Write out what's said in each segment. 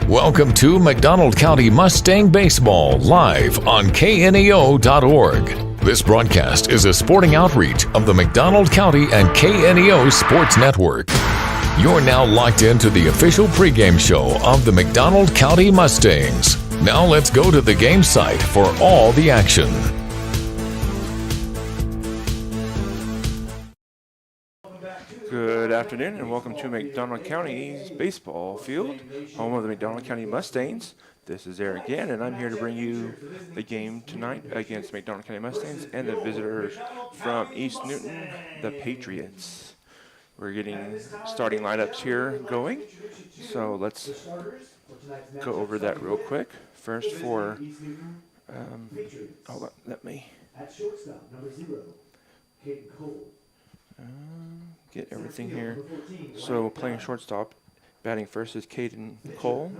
Welcome to McDonald County Mustang Baseball live on KNEO.org. This broadcast is a sporting outreach of the McDonald County and KNEO Sports Network. You're now locked into the official pregame show of the McDonald County Mustangs. Now let's go to the game site for all the action. Good afternoon and welcome to McDonald County's baseball field, home of the McDonald County Mustangs. This is Eric again, and I'm here to bring you the game tonight against McDonald County Mustangs and the visitors from East Newton, the Patriots. We're getting starting lineups here going, so let's go over that real quick. First for, hold on, let me get everything here. So playing shortstop, batting first is Caden Cole.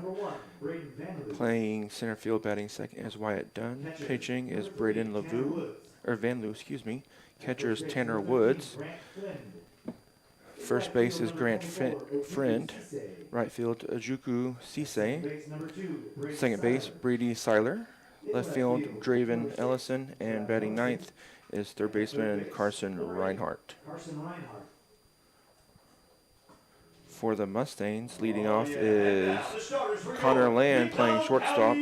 Playing center field, batting second is Wyatt Dunn. Pitching is Braden Van Loo. Catcher is Tanner Woods. First base is Grant Friend. Right field, Ajuku Cisse. Second base, Brady Seiler. Left field, Draven Ellison. And batting ninth is third baseman Carson Reinhardt. For the Mustangs, leading off is Connor Land playing shortstop.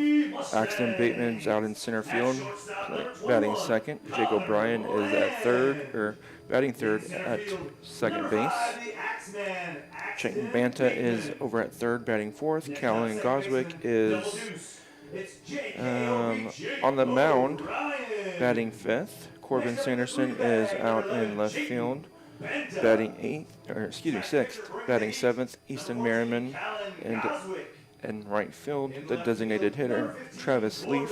Axton Bateman's out in center field, batting second. Jake O'Brien is at batting third at second base. Clayton Banta is over at third, batting fourth. Callan Goswick is on the mound, batting fifth. Corbin Sanderson is out in left field, batting sixth. Batting seventh, Easton Merriman, and right field, the designated hitter, Travis Leaf.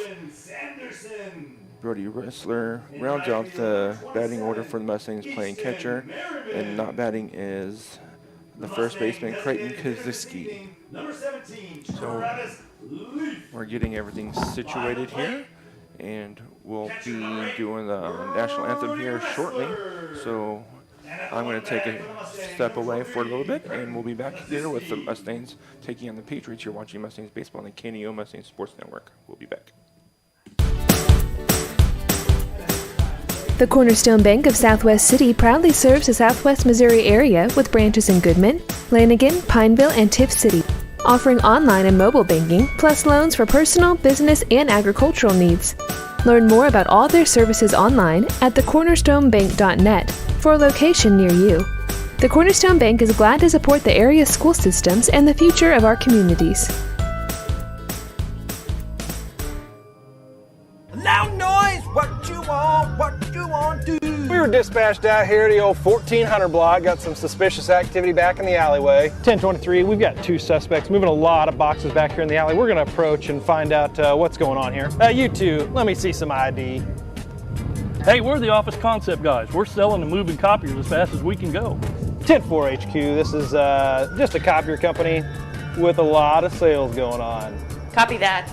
Brody Ressler rounds out the batting order for the Mustangs, playing catcher, and not batting is the first baseman, Creighton Kaziski. So we're getting everything situated here, and we'll be doing the national anthem here shortly. So I'm going to take a step away for a little bit, and we'll be back here with the Mustangs taking on the Patriots. You're watching Mustangs Baseball on the KNEO Mustangs Sports Network. We'll be back. The Cornerstone Bank of Southwest City proudly serves the Southwest Missouri area with branches in Goodman, Lanigan, Pineville, and Tiff City, offering online and mobile banking, plus loans for personal, business, and agricultural needs. Learn more about all their services online at thecornerstonebank.net for a location near you. The Cornerstone Bank is glad to support the area's school systems and the future of our communities. Loud noise! What you want, do? We were dispatched out here to the old 1400 block. Got some suspicious activity back in the alleyway. 1023, we've got two suspects moving a lot of boxes back here in the alley. We're going to approach and find out what's going on here. You two, let me see some ID. Hey, we're the office concept guys. We're selling and moving copiers as fast as we can go. 104 HQ, this is just a copier company with a lot of sales going on. Copy that.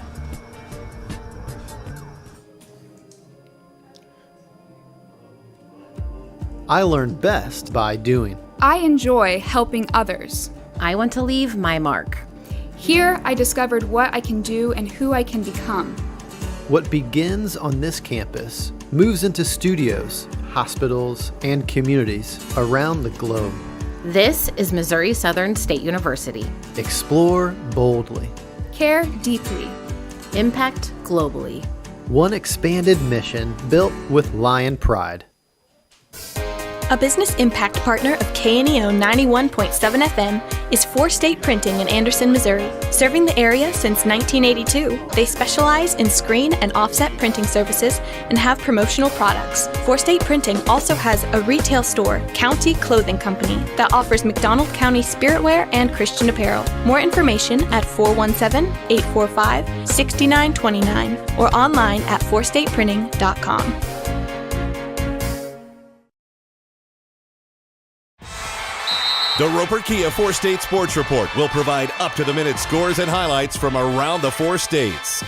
I learn best by doing. I enjoy helping others. I want to leave my mark. Here, I discovered what I can do and who I can become. What begins on this campus moves into studios, hospitals, and communities around the globe. This is Missouri Southern State University. Explore boldly. Care deeply. Impact globally. One expanded mission built with lion pride. A business impact partner of KNEO 91.7 FM is 4 State Printing in Anderson, Missouri. Serving the area since 1982, they specialize in screen and offset printing services and have promotional products. 4 State Printing also has a retail store, County Clothing Company, that offers McDonald County spiritwear and Christian apparel. More information at 417-845-6929 or online at 4stateprinting.com. The Roper Kia 4 State Sports Report will provide up-to-the-minute scores and highlights from around the 4 states.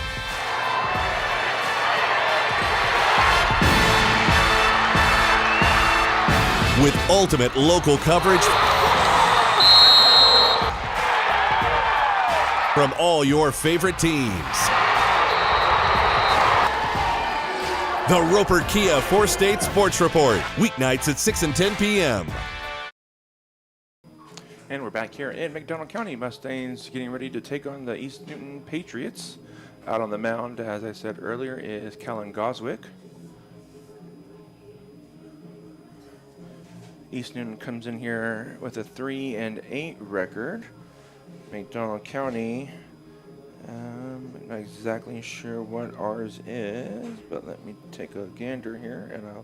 With ultimate local coverage from all your favorite teams. The Roper Kia 4-State Sports Report, weeknights at 6 and 10 p.m. And we're back here in McDonald County. Mustangs getting ready to take on the East Newton Patriots. Out on the mound, as I said earlier, is Kellen Goswick. East Newton comes in here with a 3-8 record. McDonald County, I'm not exactly sure what ours is, but let me take a gander here and I'll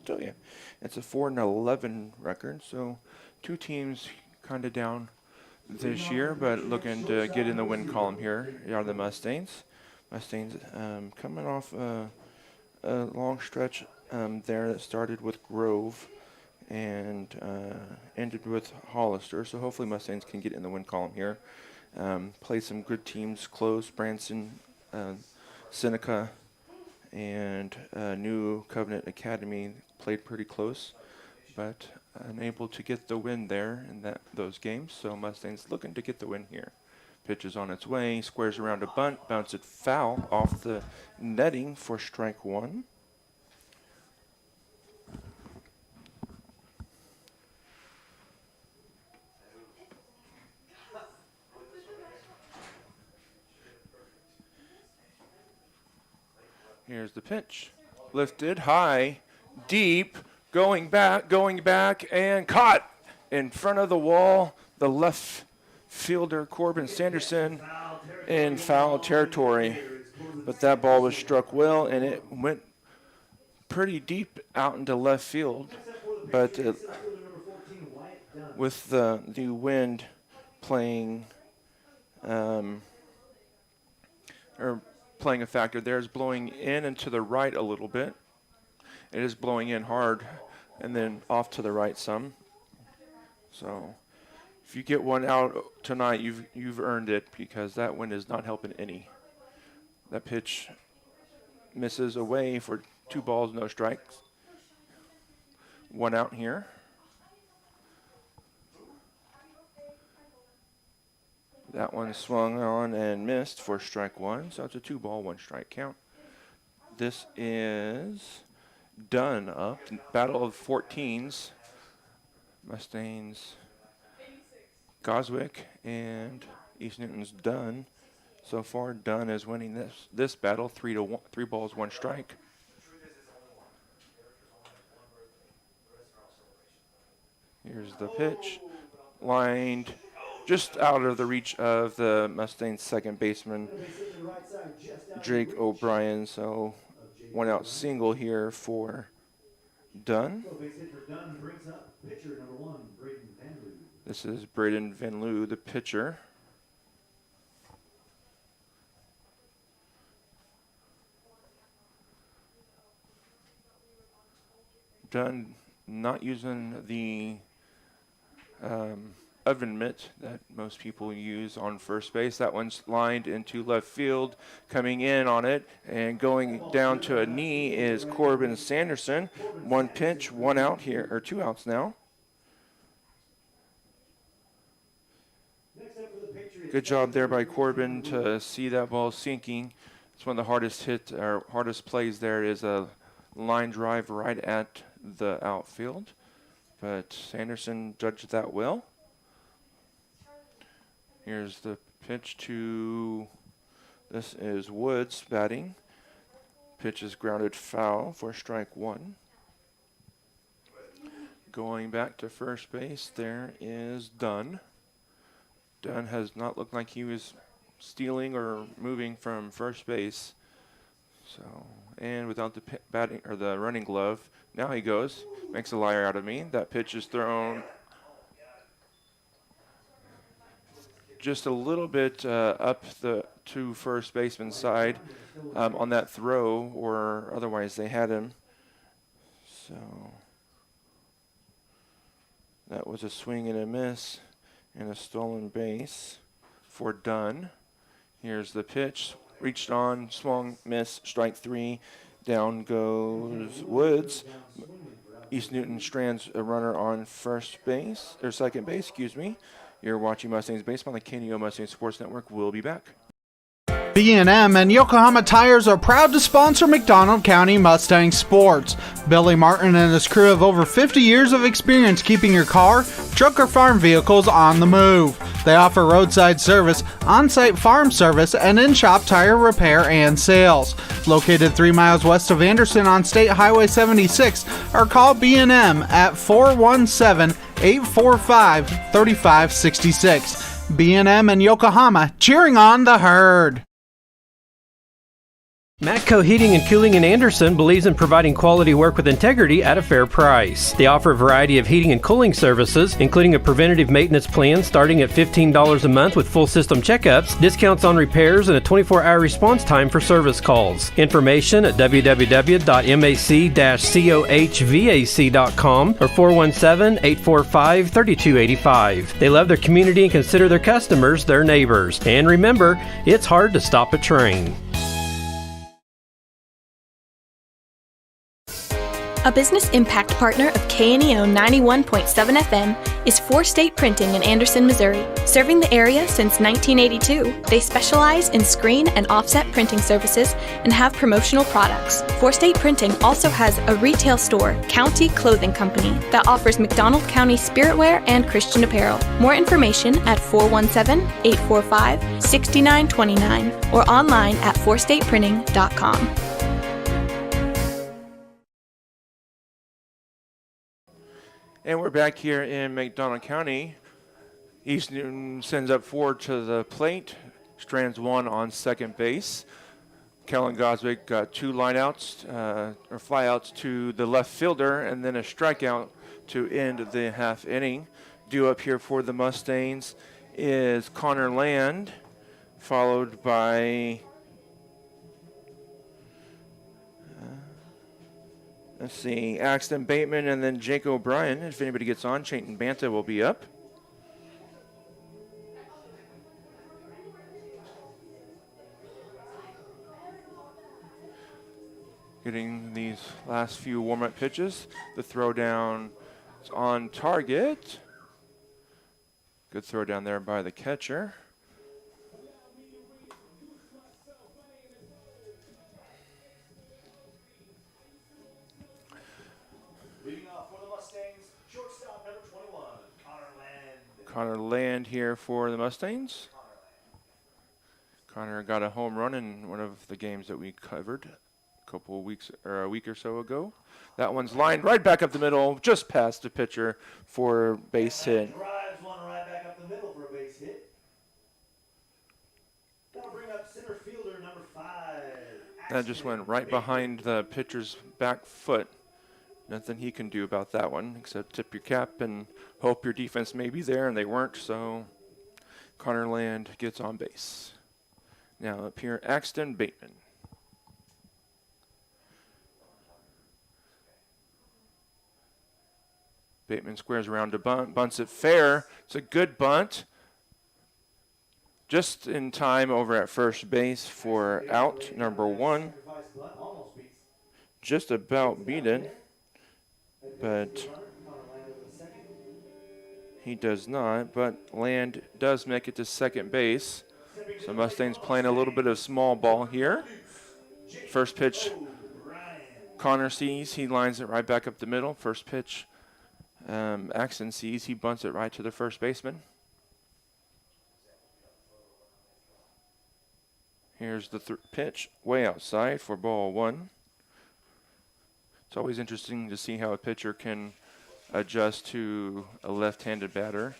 tell you. It's a 4-11 record, so two teams kind of down this year, but looking to get in the win column here are the Mustangs. Mustangs coming off a long stretch there that started with Grove and ended with Hollister, so hopefully Mustangs can get in the win column here. Play some good teams close. Branson, Seneca, and New Covenant Academy played pretty close, but unable to get the win there in those games. So Mustangs looking to get the win here. Pitch is on its way, squares around a bunt, bounce it foul off the netting for strike one. Here's the pitch. Lifted high, deep, going back, and caught in front of the wall. The left fielder, Corbin Sanderson, in foul territory. But that ball was struck well, and it went pretty deep out into left field. But with the wind playing playing a factor there, is blowing in and to the right a little bit. It is blowing in hard and then off to the right some. So if you get one out tonight, you've earned it, because that wind is not helping any. That pitch misses away for 2 balls, no strikes. 1 out here. That one swung on and missed for strike 1, so it's a 2-ball, 1-strike count. This is done up. Battle of 14s. Mustangs, Goswick, and East Newton's Dunn. So far, Dunn is winning this battle 3-1, 3 balls, 1 strike. Here's the pitch, lined just out of the reach of the Mustangs' second baseman, Drake O'Brien. So 1 out single here for Dunn. This is Braden Van Loo, the pitcher. Dunn not using the oven mitt that most people use on first base. That one's lined into left field. Coming in on it and going down to a knee is Corbin Sanderson. 1 pitch, 1 out here, or 2 outs now. Good job there by Corbin to see that ball sinking. It's one of the hardest plays there is a line drive right at the outfield. But Sanderson judged that well. Here's the pitch to, this is Woods batting. Pitch is grounded foul for strike 1. Going back to first base, there is Dunn. Dunn has not looked like he was stealing or moving from first base. So, and without the batting or the running glove, now he goes, makes a liar out of me. That pitch is thrown just a little bit up to first baseman's side on that throw, or otherwise they had him. So that was a swing and a miss and a stolen base for Dunn. Here's the pitch, reached on, swung, miss, strike 3. Down goes Woods. East Newton strands a runner on second base, You're watching Mustangs Baseball on the KNEO Mustang Sports Network. We'll be back. B&M and Yokohama Tires are proud to sponsor McDonald County Mustang Sports. Billy Martin and his crew have over 50 years of experience keeping your car, truck, or farm vehicles on the move. They offer roadside service, on-site farm service, and in-shop tire repair and sales. Located 3 miles west of Anderson on State Highway 76, or call B&M at 417-845-3566. B&M and Yokohama, cheering on the herd. Matco Heating and Cooling in Anderson believes in providing quality work with integrity at a fair price. They offer a variety of heating and cooling services, including a preventative maintenance plan starting at $15 a month with full system checkups, discounts on repairs, and a 24-hour response time for service calls. Information at www.mac-cohvac.com or 417-845-3285. They love their community and consider their customers their neighbors. And remember, it's hard to stop a train. A business impact partner of KNEO 91.7 FM is 4 State Printing in Anderson, Missouri. Serving the area since 1982, they specialize in screen and offset printing services and have promotional products. 4 State Printing also has a retail store, County Clothing Company, that offers McDonald County spiritwear and Christian apparel. More information at 417-845-6929 or online at 4stateprinting.com. And we're back here in McDonald County. East Newton sends up 4 to the plate. Strands 1 on second base. Kellen Goswick got 2 lineouts or flyouts to the left fielder, and then a strikeout to end the half inning. Due up here for the Mustangs is Connor Land, followed by let's see, Axton Bateman and then Jake O'Brien. If anybody gets on, Chayton Banta will be up. Getting these last few warm-up pitches. The throw down is on target. Good throw down there by the catcher. Connor Land here for the Mustangs. Connor got a home run in one of the games that we covered a couple of weeks or a week or so ago. That one's lined right back up the middle, just past the pitcher for base hit. Drives one right back up the middle for a base hit. That'll bring up center fielder number 5. That just went right behind the pitcher's back foot. Nothing he can do about that one except tip your cap and hope your defense may be there, and they weren't, so Connor Land gets on base. Now up here, Axton Bateman. Bateman squares around to bunt, bunts it fair. It's a good bunt. Just in time over at first base for out number 1. Just about beat it. But he does not, but Land does make it to second base. So Mustangs playing a little bit of small ball here. First pitch, Connor sees, he lines it right back up the middle. First pitch, Axton sees, he bunts it right to the first baseman. Here's the pitch, way outside for ball 1. It's always interesting to see how a pitcher can adjust to a left-handed batter.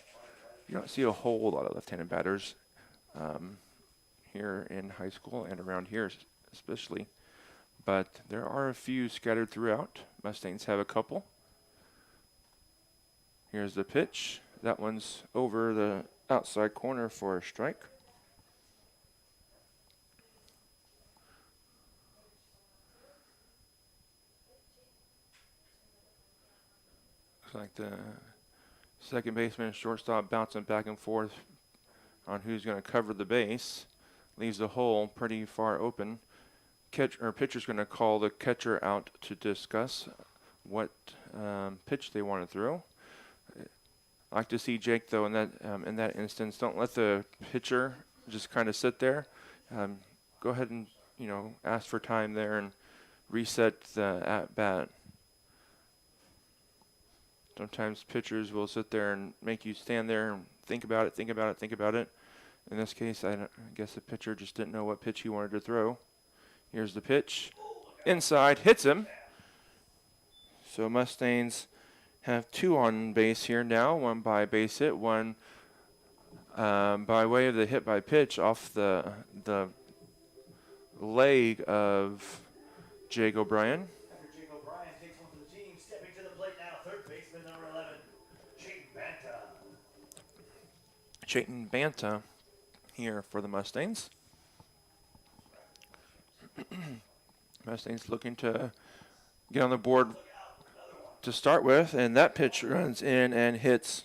You don't see a whole lot of left-handed batters here in high school and around here especially. But there are a few scattered throughout. Mustangs have a couple. Here's the pitch. That one's over the outside corner for a strike. Like the second baseman and shortstop bouncing back and forth on who's going to cover the base. Leaves the hole pretty far open. Pitcher's going to call the catcher out to discuss what pitch they want to throw. I like to see Jake though in that instance. Don't let the pitcher just kind of sit there. Go ahead and ask for time there and reset the at bat. Sometimes pitchers will sit there and make you stand there and think about it. In this case, I guess the pitcher just didn't know what pitch he wanted to throw. Here's the pitch. Inside, hits him. So Mustangs have 2 on base here now, 1 by base hit, 1 by way of the hit by pitch off the leg of Jake O'Brien. After Jake O'Brien takes one for the team, stepping to the plate now, third baseman number 11, Chayton Banta. Chayton Banta here for the Mustangs. Mustangs looking to get on the board to start with, and that pitch runs in and hits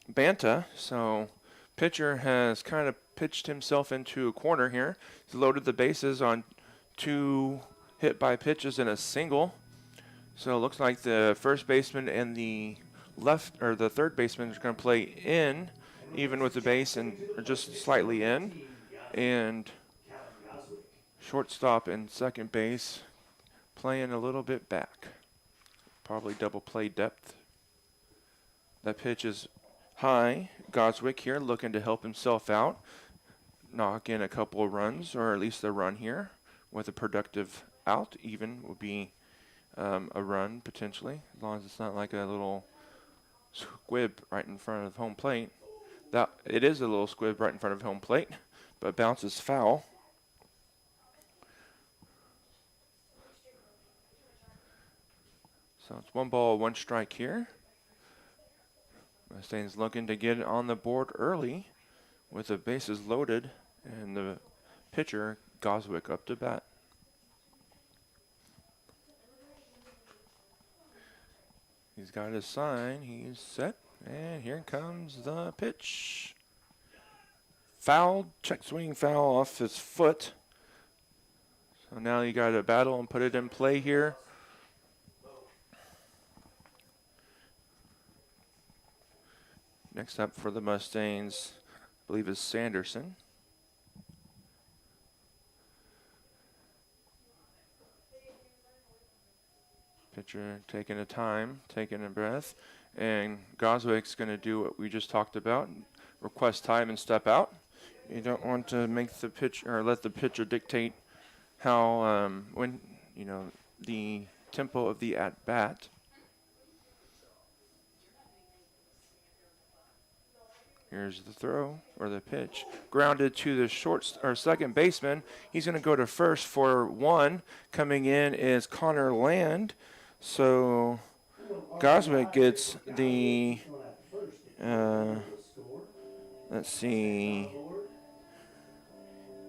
Banta. So pitcher has kind of pitched himself into a corner here. He's loaded the bases on 2 hit by pitches and a single. So it looks like the first baseman and the third baseman is going to play in, even with the base, and just slightly in. And shortstop and second base playing a little bit back. Probably double play depth. That pitch is high. Goswick here looking to help himself out. Knock in a couple of runs, or at least a run here with a productive out. Even would be a run potentially, as long as it's not like a little squib right in front of home plate. That it is a little squib right in front of home plate, but bounces foul. So it's 1 ball, 1 strike here. Mustangs looking to get on the board early with the bases loaded and the pitcher, Goswick, up to bat. He's got his sign. He's set. And here comes the pitch. Foul, check swing foul off his foot. So now you got to battle and put it in play here. Next up for the Mustangs, I believe, is Sanderson. Pitcher taking a time, taking a breath, and Goswick's going to do what we just talked about, request time and step out. You don't want to make the pitcher, or let the pitcher dictate how, the tempo of the at bat. Here's the throw, or the pitch. Grounded to the second baseman. He's going to go to first for 1. Coming in is Connor Land. So Goswick gets the, let's see,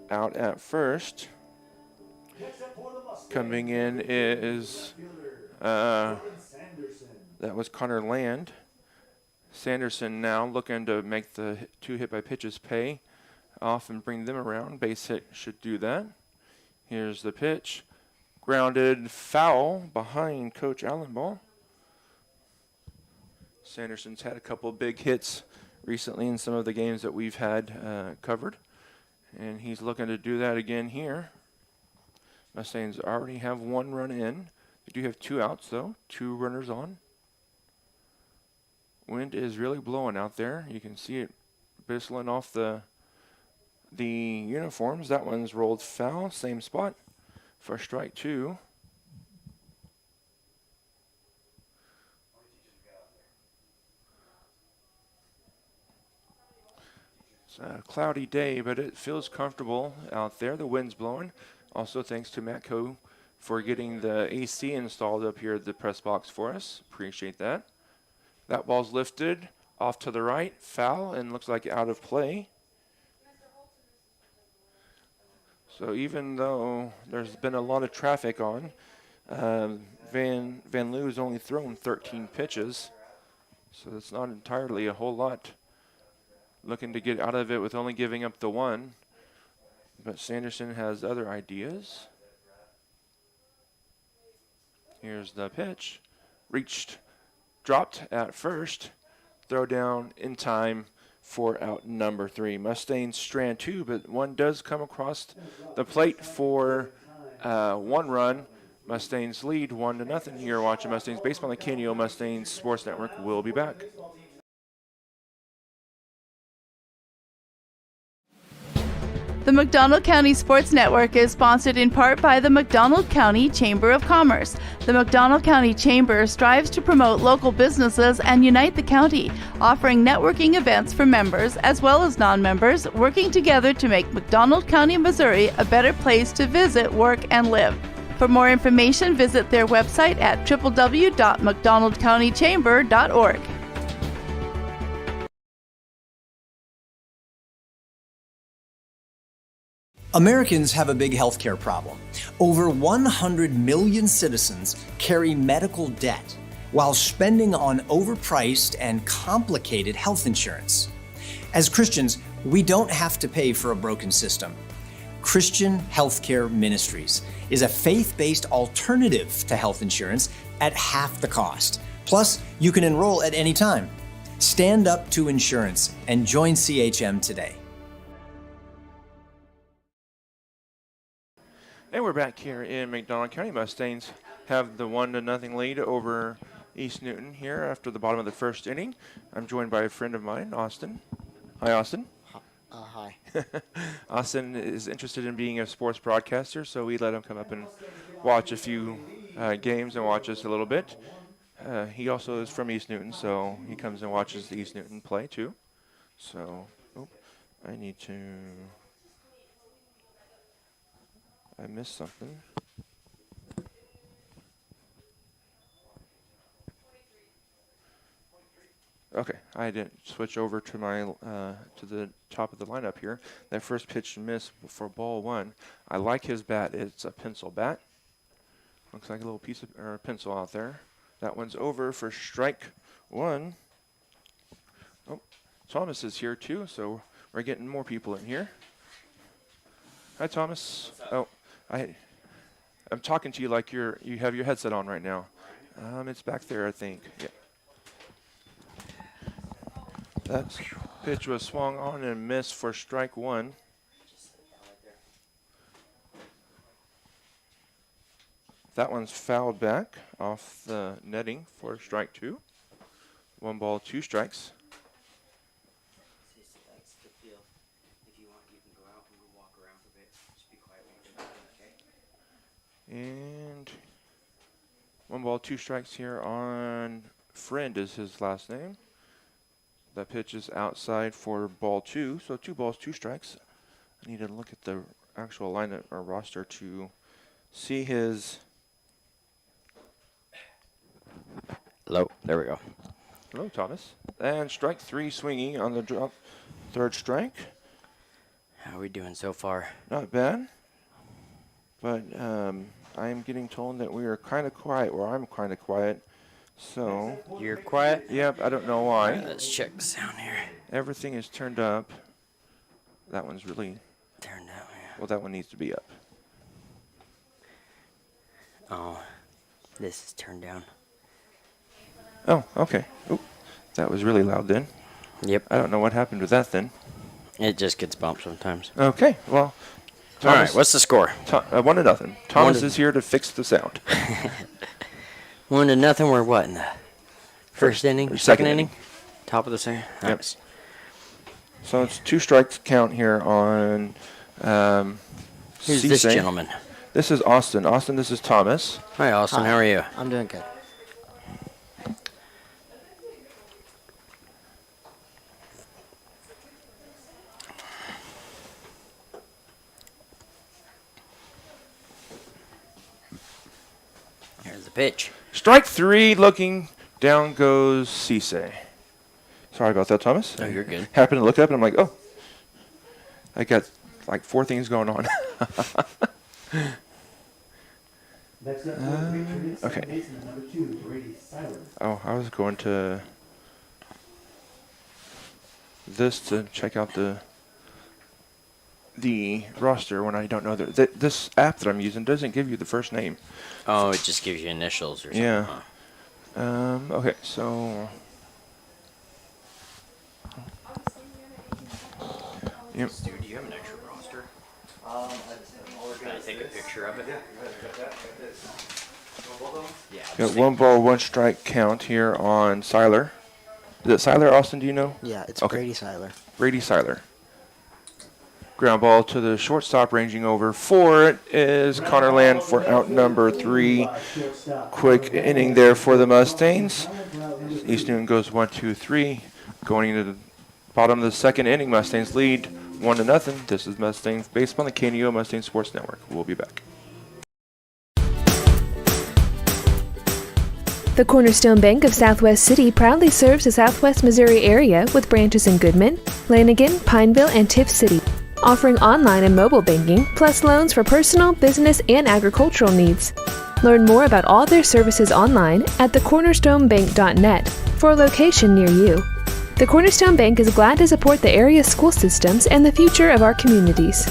out at first. Coming in is, that was Connor Land. Sanderson now looking to make the 2 hit by pitches pay off and bring them around. Base hit should do that. Here's the pitch. Grounded foul behind Coach Allenball. Sanderson's had a couple big hits recently in some of the games that we've had covered, and he's looking to do that again here. Mustangs already have 1 run in. They do have 2 outs though, 2 runners on. Wind is really blowing out there. You can see it bristling off the uniforms. That one's rolled foul, same spot for strike 2. It's a cloudy day, but it feels comfortable out there. The wind's blowing. Also thanks to Matco for getting the AC installed up here at the press box for us. Appreciate that. That ball's lifted off to the right, foul, and looks like out of play. So even though there's been a lot of traffic on, Van Loo's only thrown 13 pitches, so it's not entirely a whole lot. Looking to get out of it with only giving up the 1, but Sanderson has other ideas. Here's the pitch, dropped at first. throw down in time for out number 3. Mustangs strand 2, but one does come across the plate for 1 run. Mustangs lead 1-0. You're watching Mustangs Baseball on the KNEO Mustangs Sports Network. We'll be back. The McDonald County Sports Network is sponsored in part by the McDonald County Chamber of Commerce. The McDonald County Chamber strives to promote local businesses and unite the county, offering networking events for members as well as non-members, working together to make McDonald County, Missouri a better place to visit, work, and live. For more information, visit their website at www.mcdonaldcountychamber.org. Americans have a big healthcare problem. Over 100 million citizens carry medical debt while spending on overpriced and complicated health insurance. As Christians, we don't have to pay for a broken system. Christian Healthcare Ministries is a faith-based alternative to health insurance at half the cost. Plus, you can enroll at any time. Stand up to insurance and join CHM today. And we're back here in McDonald County. Mustangs have the 1-0 lead over East Newton here after the bottom of the first inning. I'm joined by a friend of mine, Austin. Hi, Austin. Hi. Austin is interested in being a sports broadcaster, so we let him come up and watch a few games and watch us a little bit. He also is from East Newton, so he comes and watches the East Newton play too. So, I need to... I missed something. Okay, I didn't switch over to my to the top of the lineup here. That first pitch missed for ball 1. I like his bat. It's a pencil bat. Looks like a little piece of pencil out there. That one's over for strike 1. Oh, Thomas is here too, so we're getting more people in here. Hi, Thomas. Oh. I'm talking to you like you have your headset on right now. It's back there, I think. Yeah. That pitch was swung on and missed for strike 1. That one's fouled back off the netting for strike 2. 1 ball, 2 strikes. And 1 ball, 2 strikes here on Friend is his last name. That pitch is outside for ball 2, so 2 balls, 2 strikes. I need to look at the actual lineup or roster to see his. Hello, there we go. Hello, Thomas. And strike 3 swinging on the drop. 3rd strike. How are we doing so far? Not bad. But I am getting told that we are kind of quiet, or I'm kind of quiet. So. You're quiet? Yep, I don't know why. Let's check the sound here. Everything is turned up. That one's really. Turned out, yeah. Well, that one needs to be up. Oh, this is turned down. Oh, okay. Oop, that was really loud then. Yep. I don't know what happened with that then. It just gets bumped sometimes. Okay, well. Thomas, all right, what's the score? 1-0. Thomas is here to fix the sound. 1-0. We're what in the first inning? Second inning. Top of the second. Yep. Nice. So it's 2 strikes count here on. Who's this gentleman? This is Austin. Austin, this is Thomas. Hi, Austin. Hi. How are you? I'm doing good. Here's the pitch. Strike 3, looking down goes Cisse. Sorry about that, Thomas. Oh, you're good. Happened to look up and I'm like, oh, I got like 4 things going on. Okay. Oh, I was going to this to check out the roster when I don't know that this app that I'm using doesn't give you the first name. Oh, it just gives you initials or something. Yeah. Okay, so Yep. Stu, do you have an extra roster? Can I take a picture of it? Yeah. Got 1 ball, 1 strike count here on Seiler. Is it Seiler, Austin? Do you know? Yeah, it's okay. Brady Seiler. Brady Seiler. Ground ball to the shortstop, ranging over for it is Connor Land for out number 3. Quick inning there for the Mustangs. East Newton goes 1-2-3. Going into the bottom of the second inning, Mustangs lead 1-0. This is Mustangs Baseball on the KNEO Mustang Sports Network. We'll be back. The Cornerstone Bank of Southwest City proudly serves the Southwest Missouri area with branches in Goodman, Lanigan, Pineville, and Tiff City, offering online and mobile banking, plus loans for personal, business, and agricultural needs. Learn more about all their services online at thecornerstonebank.net for a location near you. The Cornerstone Bank is glad to support the area's school systems and the future of our communities.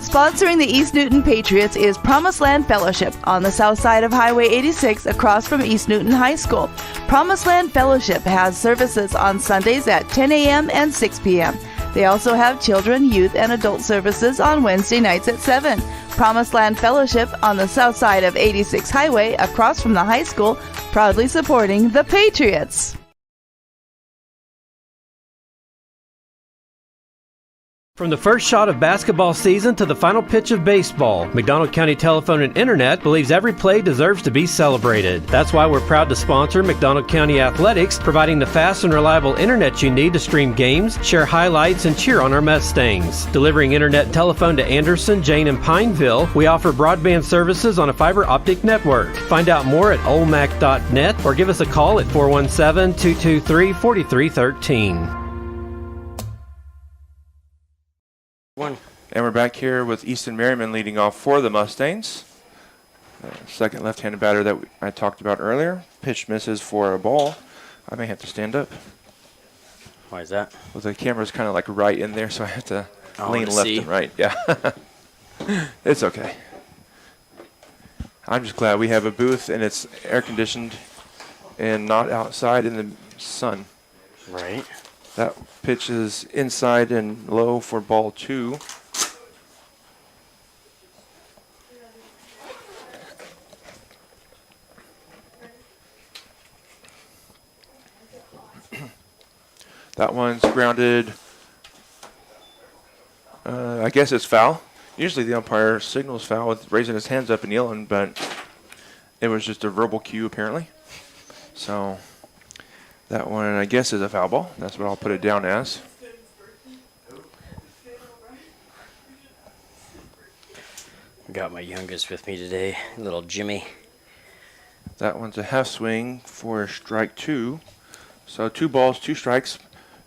Sponsoring the East Newton Patriots is Promised Land Fellowship on the south side of Highway 86 across from East Newton High School. Promised Land Fellowship has services on Sundays at 10 a.m. and 6 p.m. They also have children, youth, and adult services on Wednesday nights at 7. Promised Land Fellowship on the south side of 86 Highway across from the high school, proudly supporting the Patriots. From the first shot of basketball season to the final pitch of baseball, McDonald County Telephone and Internet believes every play deserves to be celebrated. That's why we're proud to sponsor McDonald County Athletics, providing the fast and reliable internet you need to stream games, share highlights, and cheer on our Mustangs. Delivering internet and telephone to Anderson, Jane, and Pineville, we offer broadband services on a fiber optic network. Find out more at olmac.net or give us a call at 417-223-4313. And we're back here with Easton Merriman leading off for the Mustangs. Second left-handed batter that I talked about earlier. Pitch misses for a ball. I may have to stand up. Why is that? Well, the camera's kind of like right in there, so I have to lean left and right. Yeah. It's okay. I'm just glad we have a booth and it's air-conditioned and not outside in the sun. Right. That pitch is inside and low for ball 2. That one's grounded. I guess it's foul. Usually the umpire signals foul with raising his hands up and yelling, but it was just a verbal cue apparently. So that one, I guess, is a foul ball. That's what I'll put it down as. Got my youngest with me today, little Jimmy. That one's a half swing for strike 2. So 2 balls, 2 strikes.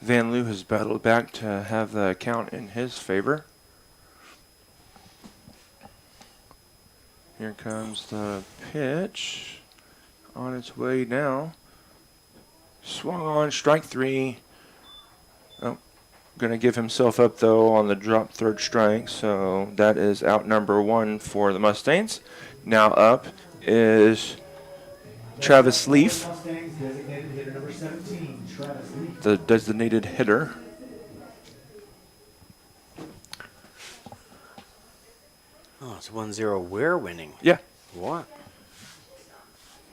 Van Loo has battled back to have the count in his favor. Here comes the pitch on its way now. Swung on, strike 3. Oh, going to give himself up, though, on the drop third strike. So that is out number 1 for the Mustangs. Now up is Travis Leaf, the designated hitter. Oh, it's 1-0. We're winning. Yeah. What?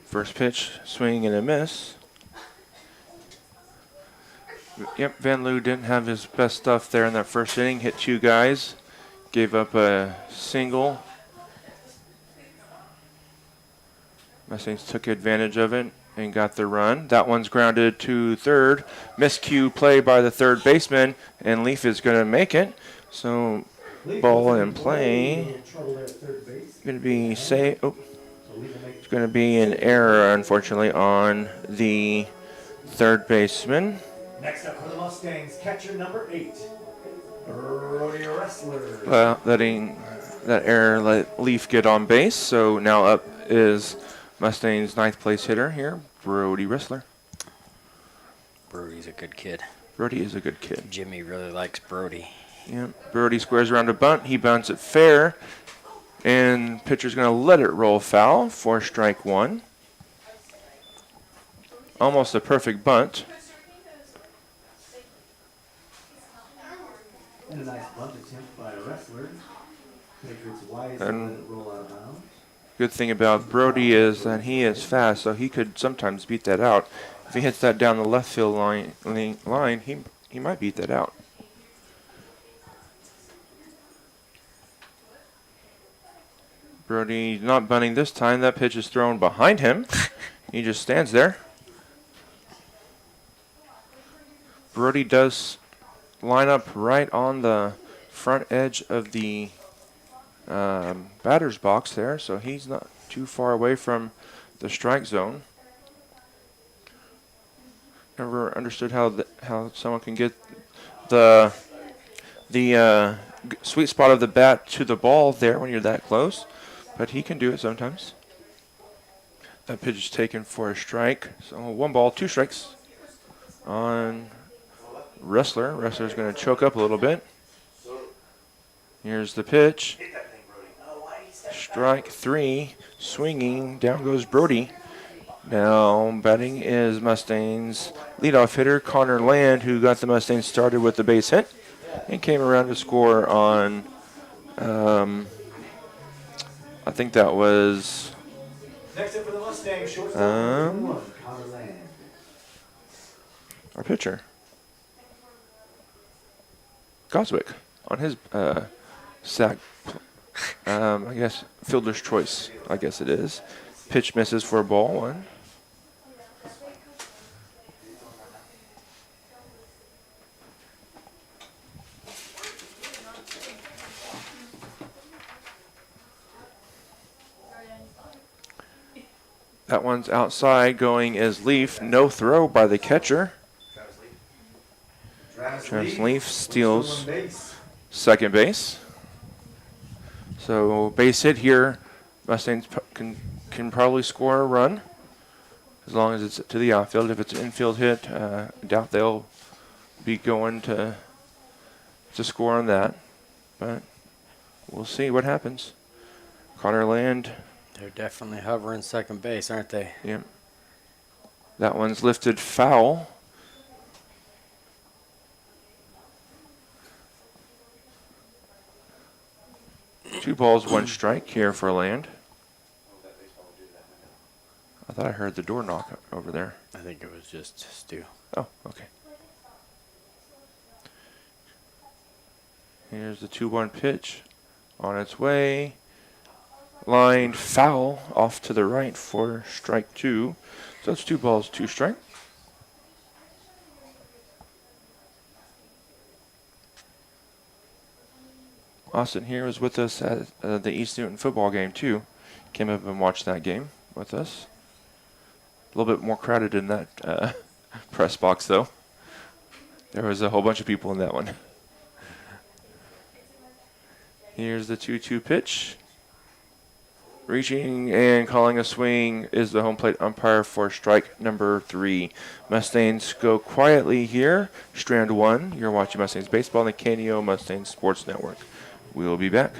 First pitch, swing and a miss. Yep, Van Loo didn't have his best stuff there in that first inning. Hit 2 guys, gave up a single. Mustangs took advantage of it and got the run. That one's grounded to third. Miscue play by the third baseman, and Leaf is going to make it. So ball in play. Going to be say. Oh, it's going to be an error, unfortunately, on the third baseman. Next up for the Mustangs, catcher number 8, Brody Wrestler. Letting that error let Leaf get on base. So now up is Mustangs' 9th place hitter here, Brody Wrestler. Brody's a good kid. Brody is a good kid. Jimmy really likes Brody. Yeah, Brody squares around a bunt. He bunts it fair. And pitcher's going to let it roll foul for strike 1. almost a perfect bunt. And a nice bunt attempt by a wrestler. Patriots wise to And let it roll out of bounds. good thing about Brody is that he is fast, so he could sometimes beat that out. If he hits that down the left field line, he might beat that out. Brody not bunting this time. That pitch is thrown behind him. He just stands there. Brody does line up right on the front edge of the batter's box there, so he's not too far away from the strike zone. Never understood how someone can get the sweet spot of the bat to the ball there when you're that close, but he can do it sometimes. That pitch is taken for a strike, so 1 ball, 2 strikes on Wrestler. Wrestler's going to choke up a little bit. Here's the pitch. Strike 3, swinging, down goes Brody. Now batting is Mustangs leadoff hitter Connor Land, who got the Mustangs started with the base hit and came around to score on, I think that was Next up for the Mustangs, shortstop number 1, Connor Land. our pitcher, Goswick, on his sack. I guess fielder's choice, I guess it is. Pitch misses for ball 1. That one's outside, going is Leaf. No throw by the catcher. Travis Leaf steals second base. So base hit here. Mustangs can probably score a run as long as it's to the outfield. If it's an infield hit, I doubt they'll be going to score on that. But we'll see what happens. Connor Land. They're definitely hovering second base, aren't they? Yep. That one's lifted foul. Two balls, 1 strike here for Land. I thought I heard the door knock over there. I think it was just Stu. Oh, okay. Here's the 2-1 pitch on its way. Line foul off to the right for strike 2. So it's 2 balls, 2 strike. Austin here was with us at the East Newton football game too. Came up and watched that game with us. A little bit more crowded in that press box though. There was a whole bunch of people in that one. Here's the 2-2 pitch. Reaching and calling a swing is the home plate umpire for strike number 3. Mustangs go quietly here. Strand 1. You're watching Mustangs Baseball on the KNEO Mustangs Sports Network. We'll be back.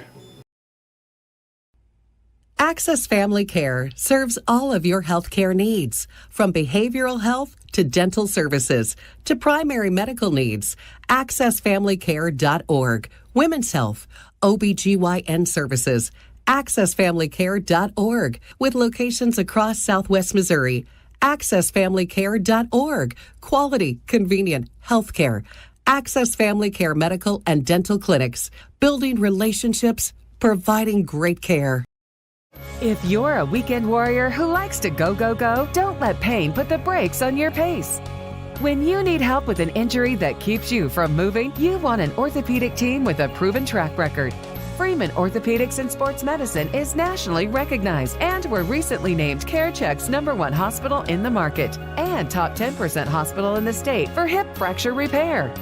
Access Family Care serves all of your health care needs, from behavioral health to dental services to primary medical needs. AccessFamilyCare.org. Women's health, OBGYN services. AccessFamilyCare.org, with locations across Southwest Missouri. AccessFamilyCare.org. Quality, convenient health care. Access Family Care medical and dental clinics. Building relationships, providing great care. If you're a weekend warrior who likes to go, go, go, don't let pain put the brakes on your pace. When you need help with an injury that keeps you from moving, you want an orthopedic team with a proven track record. Freeman Orthopedics and Sports Medicine is nationally recognized, and were recently named CareCheck's #1 hospital in the market and top 10% hospital in the state for hip fracture repair.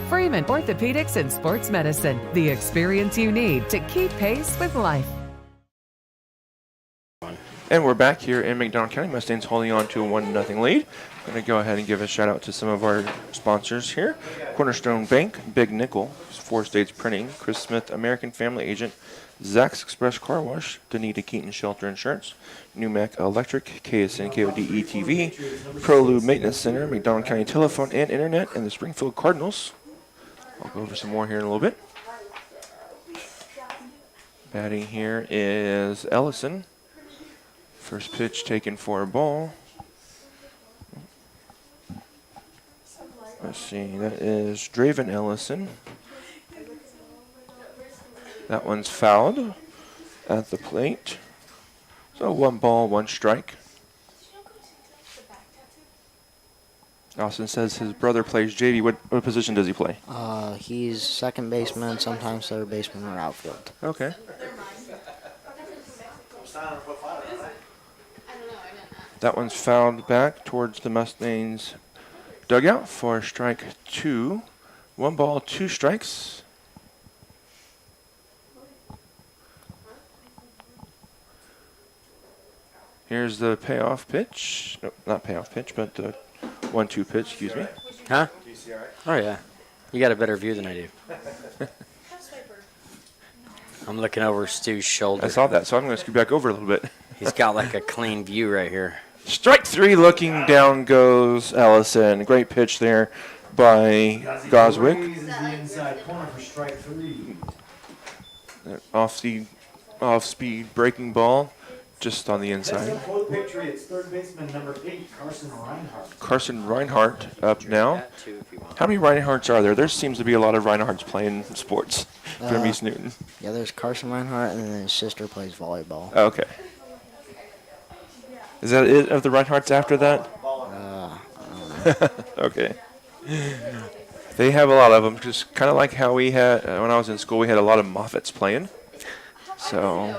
Freeman Orthopedics and Sports Medicine, the experience you need to keep pace with life. And we're back here in McDonald County. Mustangs holding on to a 1-0 lead. I'm going to go ahead and give a shout out to some of our sponsors here. Cornerstone Bank, Big Nickel, 4 States Printing, Chris Smith, American Family Agent, Zach's Express Car Wash, Danita Keaton Shelter Insurance, Newmac Electric, KSN KOD ETV, ProLube Maintenance Center, McDonald County Telephone and Internet, and the Springfield Cardinals. I'll go over some more here in a little bit. Batting here is Ellison. First pitch taken for a ball. Let's see, that is Draven Ellison. That one's fouled at the plate. So 1 ball, 1 strike. Austin says his brother plays JV. What position does he play? He's second baseman, sometimes third baseman or outfield. Okay. That one's fouled back towards the Mustangs dugout for strike 2. 1 ball, 2 strikes. Here's the payoff pitch. No, not payoff pitch, but the 1-2 pitch, excuse me. Huh? Oh, yeah. You got a better view than I do. I'm looking over Stu's shoulder. I saw that, so I'm going to scoot back over a little bit. He's got like a clean view right here. Strike 3, looking down goes Ellison. Great pitch there by Goswick. Off-speed breaking ball. Just on the inside. Patriots, third baseman number 8, Carson Reinhardt. Carson Reinhardt up now. How many Reinhardts are there? There seems to be a lot of Reinhardts playing sports from East Newton. Yeah, there's Carson Reinhardt, and then his sister plays volleyball. Okay. Is that it of the Reinhardts after that? I don't know. Okay. They have a lot of them, just kind of like how we had, when I was in school, we had a lot of Moffats playing. So...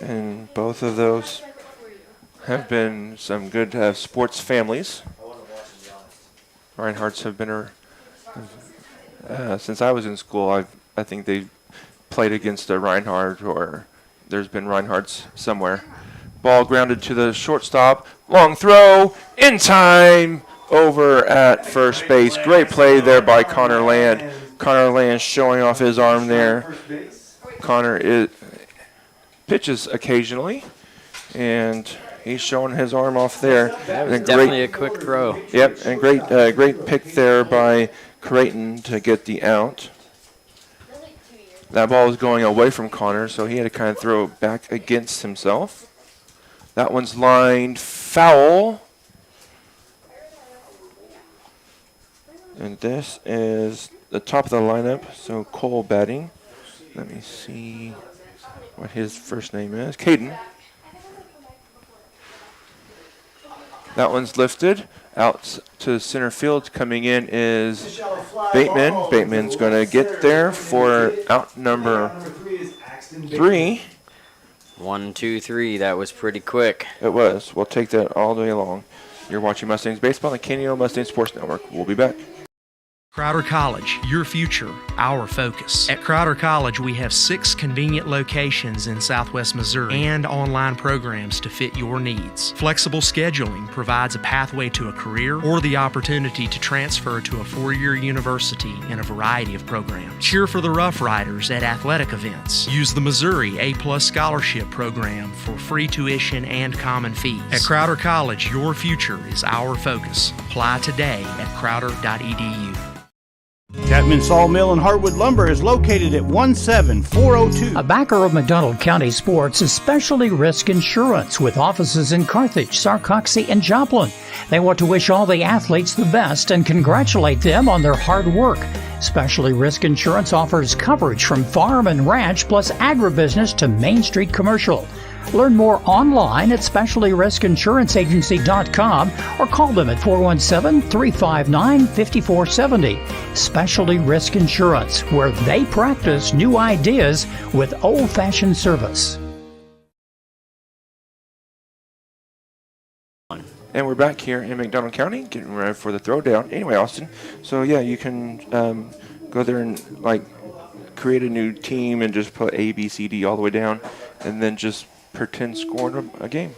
And both of those have been some good sports families. Reinhardts have been, since I was in school, I think they played against a Reinhardt, or there's been Reinhardts somewhere. Ball grounded to the shortstop. Long throw, in time, over at first base. Great play there by Connor Land. Connor Land showing off his arm there. Connor pitches occasionally, and he's showing his arm off there. That was definitely a quick throw. Yep, and great pick there by Creighton to get the out. That ball was going away from Connor, so he had to kind of throw it back against himself. That one's lined foul. And this is the top of the lineup, so Cole batting. Let me see what his first name is. Caden. That one's lifted. Out to center field. Coming in is Bateman. Bateman's going to get there for out number 3. 1, 2, 3. That was pretty quick. It was. We'll take that all day long. You're watching Mustangs Baseball on the KNO Mustang Sports Network. We'll be back. Crowder College, your future, our focus. At Crowder College, we have 6 convenient locations in Southwest Missouri and online programs to fit your needs. Flexible scheduling provides a pathway to a career or the opportunity to transfer to a 4-year university in a variety of programs. Cheer for the Rough Riders at athletic events. Use the Missouri A+ Scholarship Program for free tuition and common fees. At Crowder College, your future is our focus. Apply today at crowder.edu. Chapman Sawmill and Heartwood Lumber is located at 17402. A backer of McDonald County Sports is Specialty Risk Insurance with offices in Carthage, Sarcoxie, and Joplin. They want to wish all the athletes the best and congratulate them on their hard work. Specialty Risk Insurance offers coverage from farm and ranch plus agribusiness to Main Street commercial. Learn more online at specialtyriskinsuranceagency.com or call them at 417-359-5470. Specialty Risk Insurance, where they practice new ideas with old-fashioned service. And we're back here in McDonald County, getting ready for the throwdown. Anyway, Austin, so yeah, you can go there and create a new team and just put A, B, C, D all the way down. and then just pretend scoring a game.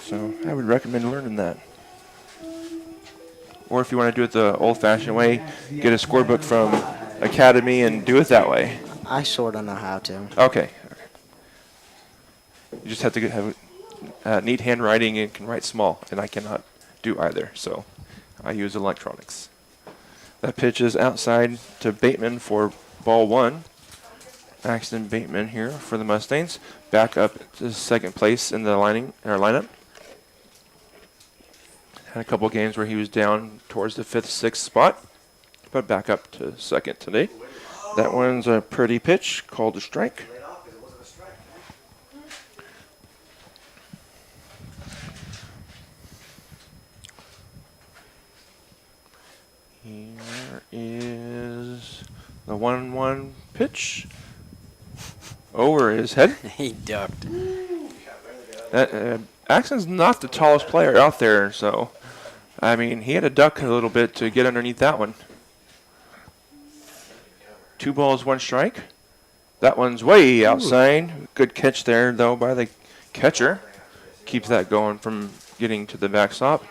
So I would recommend learning that. Or if you want to do it the old-fashioned way, get a scorebook from Academy and do it that way. I sort of know how to. Okay. You just have to have neat handwriting and can write small, and I cannot do either, so I use electronics. That pitch is outside to Bateman for ball 1. Axton Bateman here for the Mustangs. Back up to second place in the lineup. Had a couple games where he was down towards the 5th, 6th spot, but back up to second today. That one's a pretty pitch, called a strike. Here is the 1-1 pitch. Over his head. He ducked. Axton's not the tallest player out there, so, I mean, he had to duck a little bit to get underneath that one. 2 balls, 1 strike. That one's way outside. Good catch there, though, by the catcher. Keeps that going from getting to the backstop.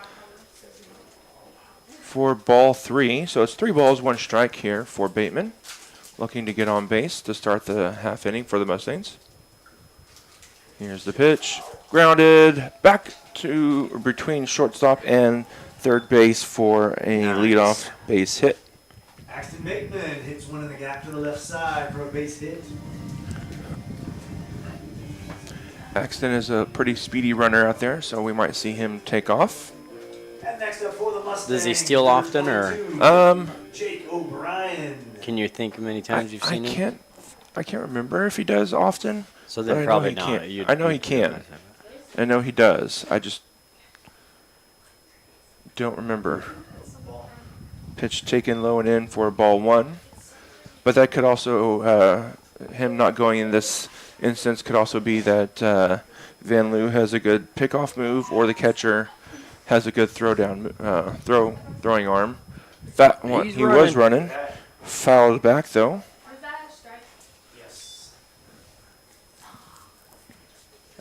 For ball 3, so it's 3 balls, 1 strike here for Bateman. Looking to get on base to start the half inning for the Mustangs. Here's the pitch. Grounded back to between shortstop and third base for a leadoff base hit. Axton Bateman hits one in the gap to the left side for a base hit. Axton is a pretty speedy runner out there, so we might see him take off. And next up for the Mustangs. Does he steal often, or Jake O'Brien. can you think of many times you've seen him? I can't remember if he does often. So then probably not. I know he can. I know he does. I just don't remember. Pitch taken low and in for ball 1. But that could also, him not going in this instance could also be that Van Loo has a good pickoff move or the catcher has a good throwing arm. That one, he was running. Fouled back, though.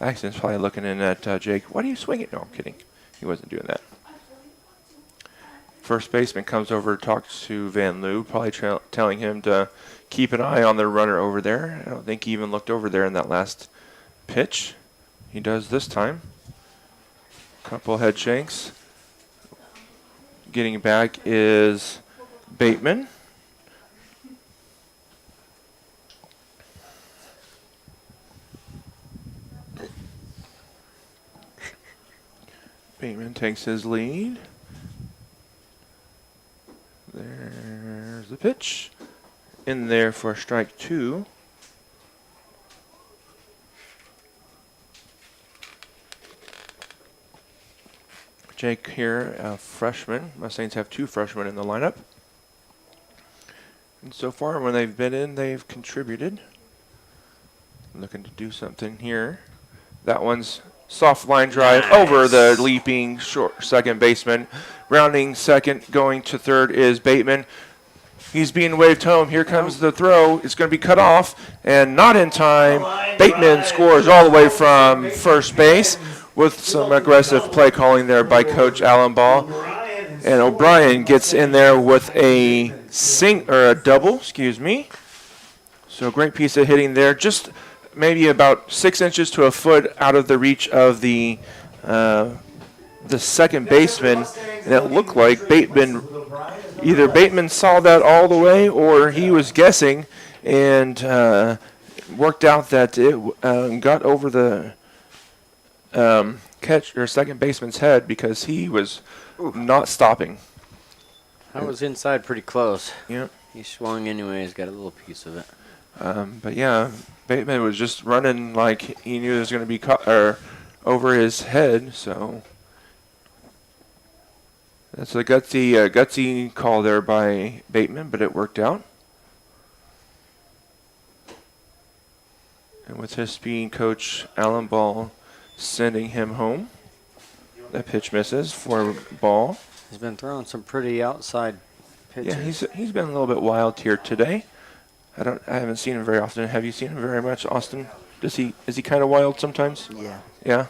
Axton's probably looking in at Jake. Why do you swing it? No, I'm kidding. He wasn't doing that. First baseman comes over, talks to Van Loo, probably telling him to keep an eye on the runner over there. I don't think he even looked over there in that last pitch. He does this time. Couple head shakes. Getting back is Bateman. Bateman takes his lead. There's the pitch. In there for strike 2. Jake here, a freshman. Mustangs have 2 freshmen in the lineup. And so far, when they've been in, they've contributed. Looking to do something here. That one's soft line drive over the leaping short second baseman. Rounding second, going to third is Bateman. He's being waved home. Here comes the throw. It's going to be cut off and not in time. Bateman scores all the way from first base with some aggressive play calling there by Coach Allen Ball. And O'Brien gets in there with a double, excuse me. So great piece of hitting there. Just maybe about 6 inches to a foot out of the reach of the second baseman, and it looked like either Bateman saw that all the way or he was guessing and worked out that it got over the second baseman's head because he was not stopping. That was inside pretty close. Yep. He swung anyways, got a little piece of it. But yeah, Bateman was just running like he knew it was going to be over his head, so that's a gutsy call there by Bateman, but it worked out. And with his speed, Coach Allen Ball sending him home. That pitch misses for Ball. He's been throwing some pretty outside pitches. Yeah, he's been a little bit wild here today. I haven't seen him very often. Have you seen him very much, Austin? Is he kind of wild sometimes? Yeah. Yeah.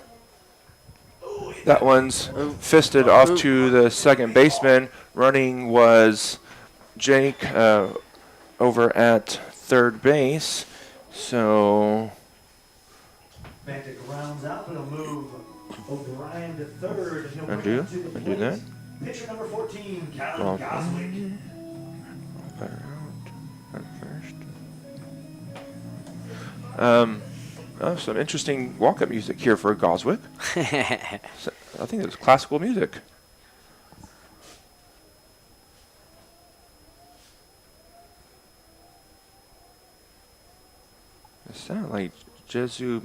That one's fisted off to the second baseman. Running was Jake over at third base. So Mantic rounds out, but he'll move O'Brien to third. And he'll undo bring him to the that. plate. Pitcher number 14, Callum Ball Goswick. Some interesting walk-up music here for Goswick. So, I think it's classical music. It sounded like Jesu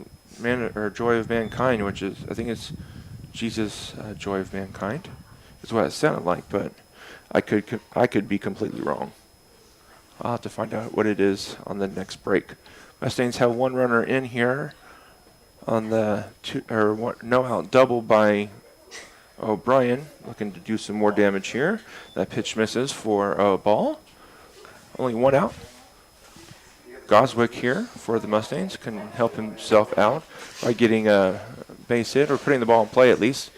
or Joy of Mankind, which is, I think it's Jesus, Joy of Mankind, is what it sounded like, but I could be completely wrong. I'll have to find out what it is on the next break. Mustangs have one runner in here on the no out double by O'Brien, looking to do some more damage here. That pitch misses for a ball. Only one out. Goswick here for the Mustangs can help himself out by getting a base hit or putting the ball in play at least.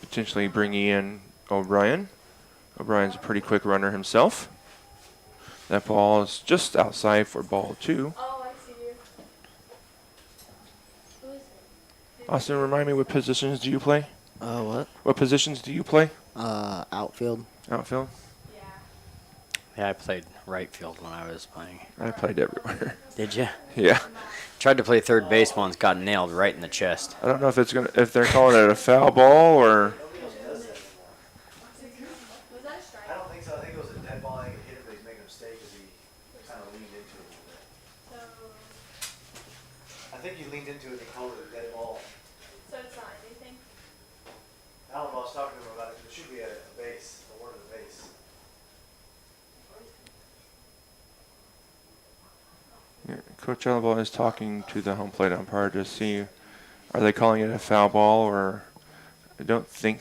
Potentially bringing in O'Brien. O'Brien's a pretty quick runner himself. That ball is just outside for ball 2. Oh, I see you. Who is it? Austin, remind me, what positions do you play? What? What positions do you play? Outfield. Outfield? Yeah, I played right field when I was playing. I played everywhere. Did you? Yeah. Tried to play third base once, got nailed right in the chest. I don't know if they're calling it a foul ball or. I don't think so. I think it was a dead ball. I think he hit it, but he's making a mistake because he kind of leaned into it a little bit. I think he leaned into it and called it a dead ball. So it's not anything? I don't know. I was talking to him about it. It should be a base, a word of the base. Yeah, Coach Elbow is talking to the home plate umpire to see, are they calling it a foul ball or I don't think.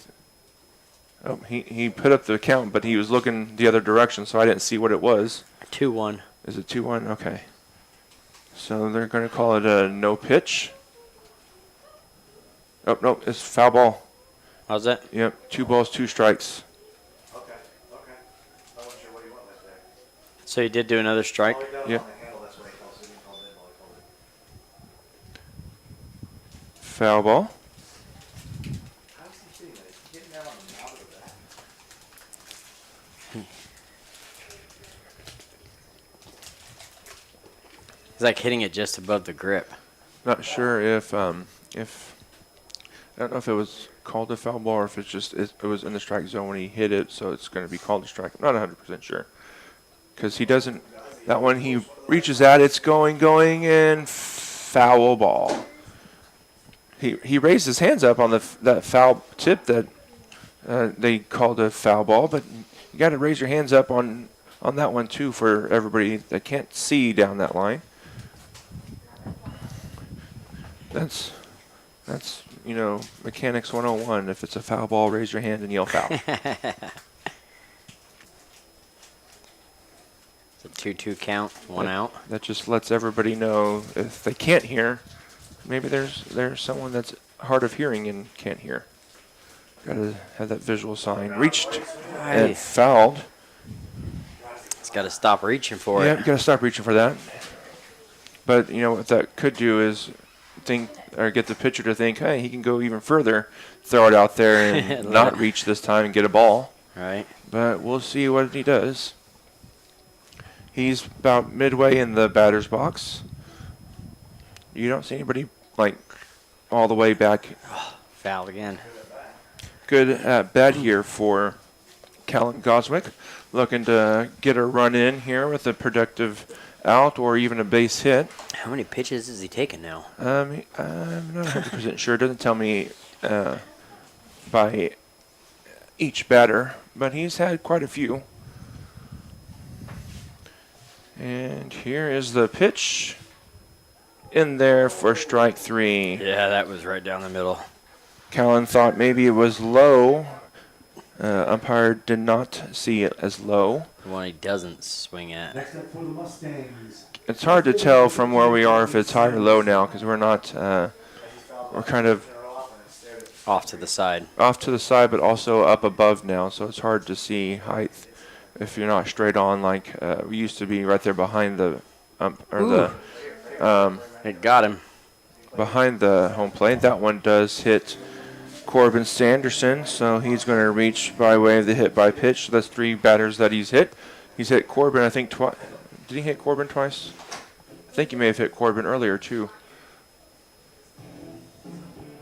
Oh, he put up the count, but he was looking the other direction, so I didn't see what it was. 2-1. Is it 2-1? Okay. So they're going to call it a no pitch. Oh, no, it's foul ball. How's that? Yep, 2 balls, 2 strikes. Okay. I wasn't sure what he went with there. So you did do another strike? Yep. Foul ball. How's he hitting that? He's getting that on the knob of the bat. He's like hitting it just above the grip. Not sure if I don't know if it was called a foul ball or if it was in the strike zone when he hit it, so it's going to be called a strike. I'm not 100% sure because he doesn't. That one he reaches at, it's going, and foul ball. He raised his hands up on that foul tip that they called a foul ball, but you got to raise your hands up on that one too for everybody that can't see down that line. That's mechanics 101. If it's a foul ball, raise your hand and yell foul. It's a 2-2 count, one out. That just lets everybody know if they can't hear. Maybe there's someone that's hard of hearing and can't hear. Got to have that visual sign. Reached and fouled. It's got to stop reaching for Yeah, it. you got to stop reaching for that. But what that could do is get the pitcher to think, hey, he can go even further, throw it out there and not reach this time and get a ball. Right. But we'll see what he does. He's about midway in the batter's box. You don't see anybody all the way back. Fouled again. Good at bat here for Callum Goswick. Looking to get a run in here with a productive out or even a base hit. How many pitches is he taking now? I'm not 100% sure. It doesn't tell me by each batter, but he's had quite a few. And here is the pitch. In there for strike 3. Yeah, that was right down the middle. Callan thought maybe it was low. Umpire did not see it as low. The one he doesn't swing at. Next up for the Mustangs. It's hard to tell from where we are if it's high or low now because we're not. We're kind of Off to the side. off to the side, but also up above now, so it's hard to see height if you're not straight on like we used to be right there behind the It got him. behind the home plate. That one does hit Corbin Sanderson, so he's going to reach by way of the hit by pitch. So that's 3 batters that he's hit. He's hit Corbin, I think, twice. Did he hit Corbin twice? I think he may have hit Corbin earlier, too.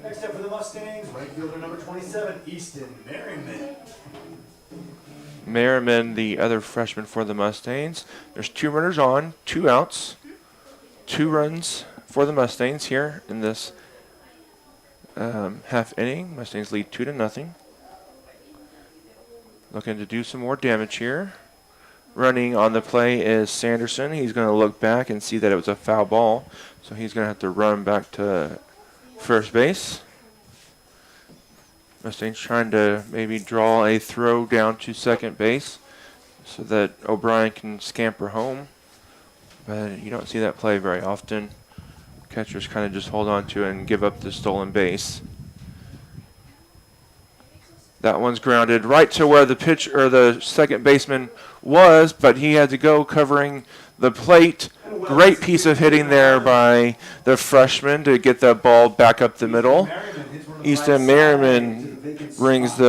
Next up for the Mustangs, right fielder number 27, Easton Merriman. Merriman, the other freshman for the Mustangs. There's 2 runners on, 2 outs, 2 runs for the Mustangs here in this half inning. Mustangs lead 2-0. Looking to do some more damage here. Running on the play is Sanderson. He's going to look back and see that it was a foul ball, so he's going to have to run back to first base. Mustangs trying to maybe draw a throw down to second base so that O'Brien can scamper home. But you don't see that play very often. Catchers kind of just hold on to it and give up the stolen base. That one's grounded right to where the pitch or the second baseman was, but he had to go covering the plate. Great piece of hitting there by the freshman to get that ball back up the middle. Easton Merriman brings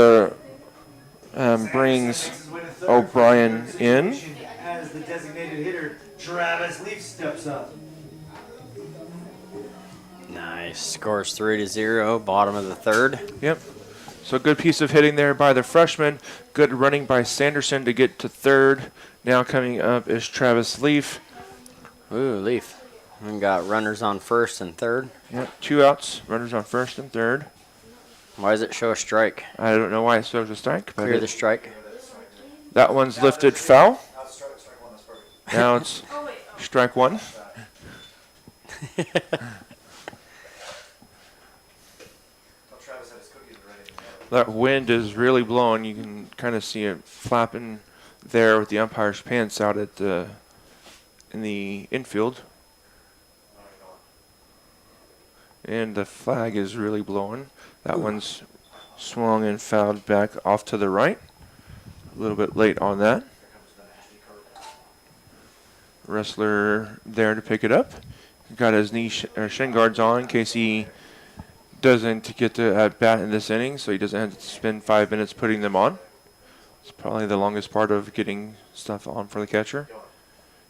O'Brien in. As the designated hitter, Travis Leaf steps up. Nice. Scores 3-0. Bottom of the 3rd. Yep. So good piece of hitting there by the freshman. Good running by Sanderson to get to 3rd. Now coming up is Travis Leaf. Ooh, Leaf. We got runners on 1st and 3rd. Yep. 2 outs. Runners on 1st and 3rd. Why does it show a strike? I don't know why it shows a strike. Clear the strike. That one's lifted foul. Now it's strike 1. That wind is really blowing. You can kind of see it flapping there with the umpire's pants out at in the infield. And the flag is really blowing. That one's swung and fouled back off to the right. A little bit late on that. Wrestler there to pick it up. Got his knee shin guards on in case he doesn't get to at bat in this inning, so he doesn't have to spend 5 minutes putting them on. It's probably the longest part of getting stuff on for the catcher.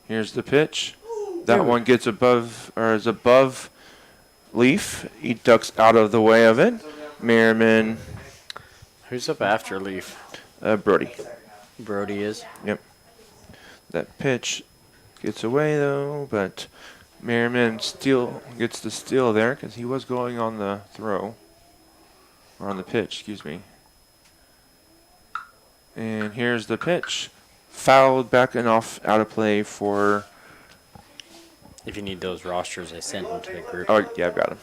Here's the pitch. That one gets above, or is above Leaf. He ducks out of the way of it. Merriman. Who's up after Leaf? Brody. Brody is? Yep. That pitch gets away though, but Merriman still gets the steal there because he was going on the throw. Or on the pitch, excuse me. And here's the pitch. Fouled back and off, out of play for... If you need those rosters, I sent them to the group. Oh, yeah, I've got them.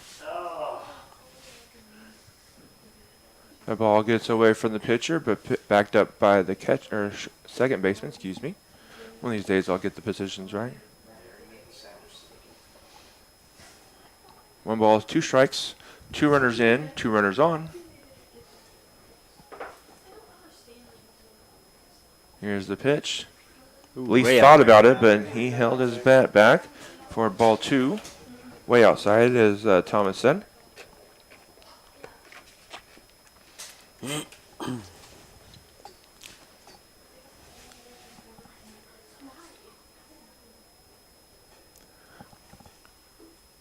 The ball gets away from the pitcher, but backed up by the second baseman, excuse me. One of these days I'll get the positions right. 1 ball, 2 strikes, 2 runners in, 2 runners on. Here's the pitch. Leaf thought about it, but he held his bat back for ball 2. Way outside, as Thomas said.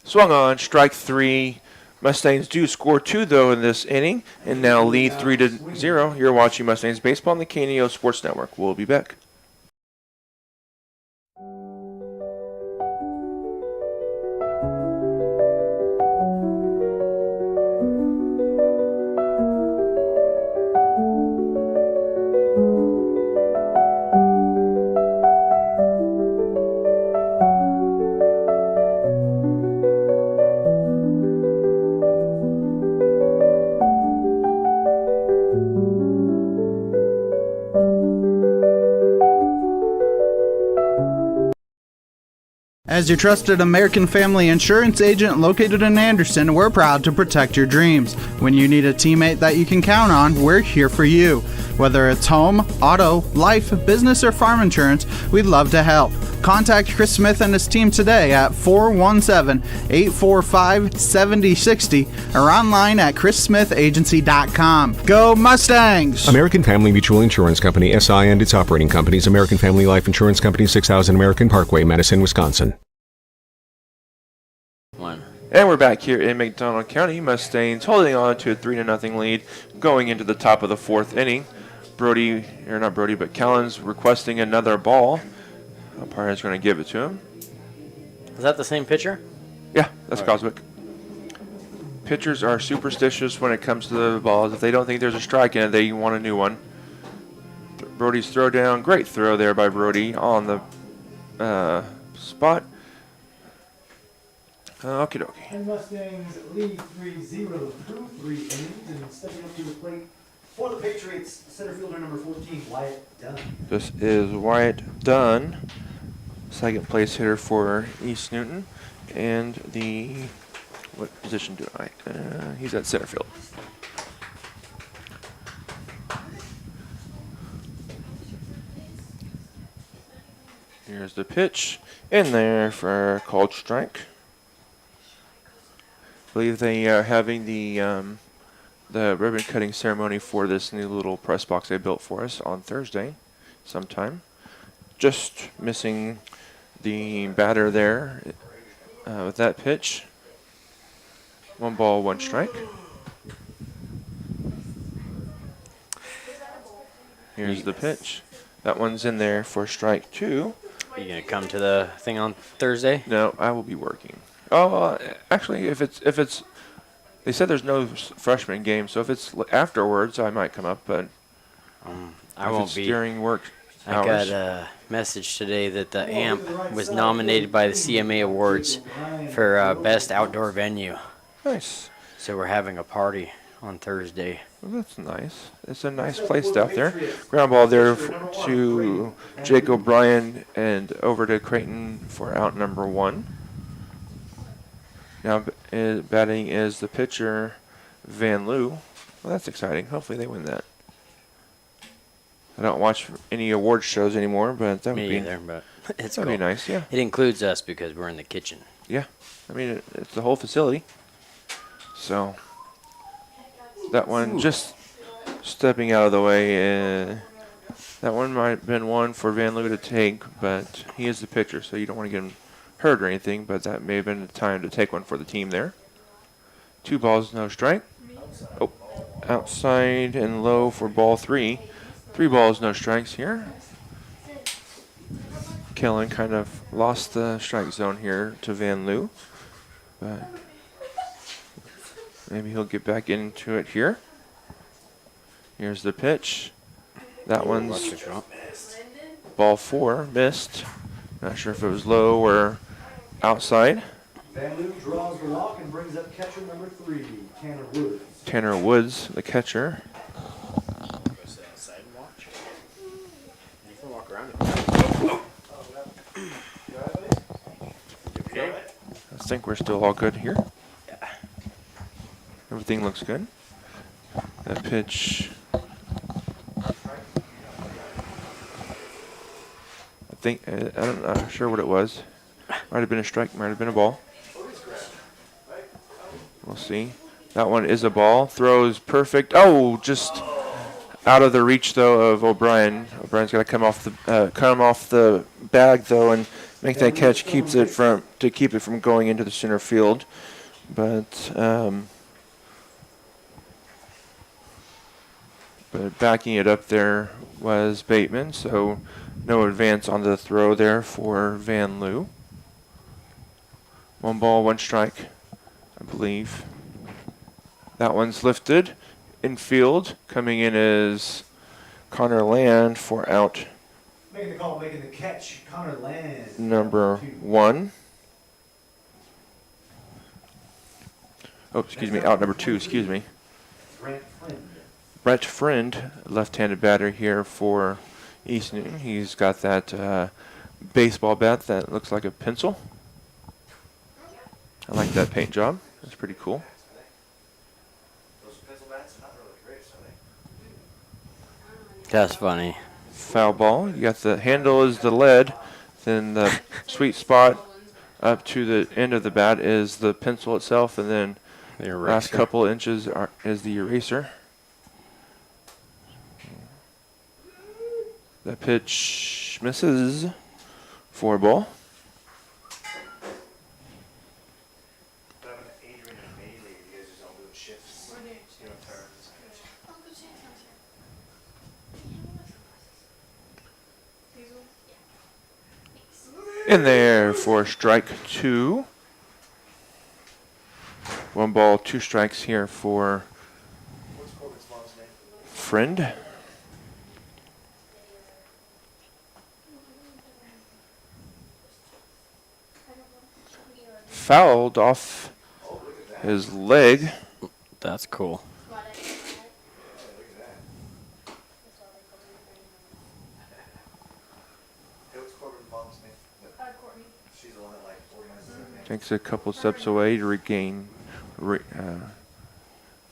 Swung on, strike 3. Mustangs do score 2, though, in this inning, and now lead 3-0. You're watching Mustangs Baseball on the KNEO Sports Network. We'll be back. As your trusted American Family Insurance agent located in Anderson, we're proud to protect your dreams. When you need a teammate that you can count on, we're here for you. Whether it's home, auto, life, business, or farm insurance, we'd love to help. Contact Chris Smith and his team today at 417-845-7060 or online at chrissmithagency.com. Go Mustangs! American Family Mutual Insurance Company, SI, and its operating companies. American Family Life Insurance Company, 6000 American Parkway, Madison, Wisconsin. And we're back here in McDonald County. Mustangs holding on to a 3-0 lead going into the top of the 4th inning. Callen's requesting another ball. Umpire's going to give it to him. Is that the same pitcher? Yeah, that's Cosmic. Pitchers are superstitious when it comes to the balls. If they don't think there's a strike in it, they want a new one. Brody's throw down. Great throw there by Brody on the spot. Okie dokie. And Mustangs lead 3-0 through 3 innings, and stepping up to the plate for the Patriots, center fielder number 14, Wyatt Dunn. This is Wyatt Dunn, second place hitter for East Newton, and what position do I? He's at center field. Here's the pitch in there for a called strike. I believe they are having the ribbon cutting ceremony for this new little press box they built for us on Thursday sometime. Just missing the batter there with that pitch. 1 ball, 1 strike. Here's the pitch. That one's in there for strike 2. Are you going to come to the thing on Thursday? No, I will be working. Oh, actually, if it's, they said there's no freshman game, so if it's afterwards, I might come up. But I won't be during work I hours. got a message today that the AMP was nominated by the CMA Awards for best outdoor venue. Nice. So we're having a party on Thursday. Well, that's nice. It's a nice place out there. Ground ball there to Jake O'Brien and over to Creighton for out number 1. Now batting is the pitcher, Van Loo. Well, that's exciting. Hopefully they win that. I don't watch any award shows anymore, but that would be either, but it's that'd be nice. Yeah. It includes us because we're in the kitchen. Yeah. I mean, it's the whole facility. So that one just stepping out of the way. That one might have been one for Van Loo to take, but he is the pitcher, so you don't want to get him hurt or anything, but that may have been the time to take one for the team there. 2 balls, no strike. Oh, outside and low for ball 3. 3 balls, no strikes here. Kellen kind of lost the strike zone here to Van Loo, but maybe he'll get back into it here. Here's the pitch. That one's ball 4, missed. Not sure if it was low or outside. Van Loo draws the walk and brings up catcher number 3, Tanner Woods. Tanner Woods, the catcher. I think we're still all good here. Yeah. Everything looks good. That pitch. I think I'm not sure what it was. Might have been a strike, might have been a ball. We'll see. That one is a ball. Throws perfect. Oh, just out of the reach though of O'Brien. O'Brien's got to come off the bag though and make that catch. Keep it from going into the center field. But backing it up there was Bateman, so no advance on the throw there for Van Loo. 1 ball, 1 strike, I believe. That one's lifted. Infield, coming in is Connor Land for out. Making the call, making the catch, Connor Land. Number 1. Oh, excuse me, out number 2, excuse me. Brett Friend, left-handed batter here for East Newton. He's got that baseball bat that looks like a pencil. I like that paint job. That's pretty cool. That's funny. Foul ball. You got the handle is the lead, then the sweet spot up to the end of the bat is the pencil itself, and then the last couple inches is the eraser. That pitch misses. 4 ball. In there for strike 2. 1 ball, 2 strikes here for Friend. Fouled off his leg. That's cool. Takes a couple steps away to regain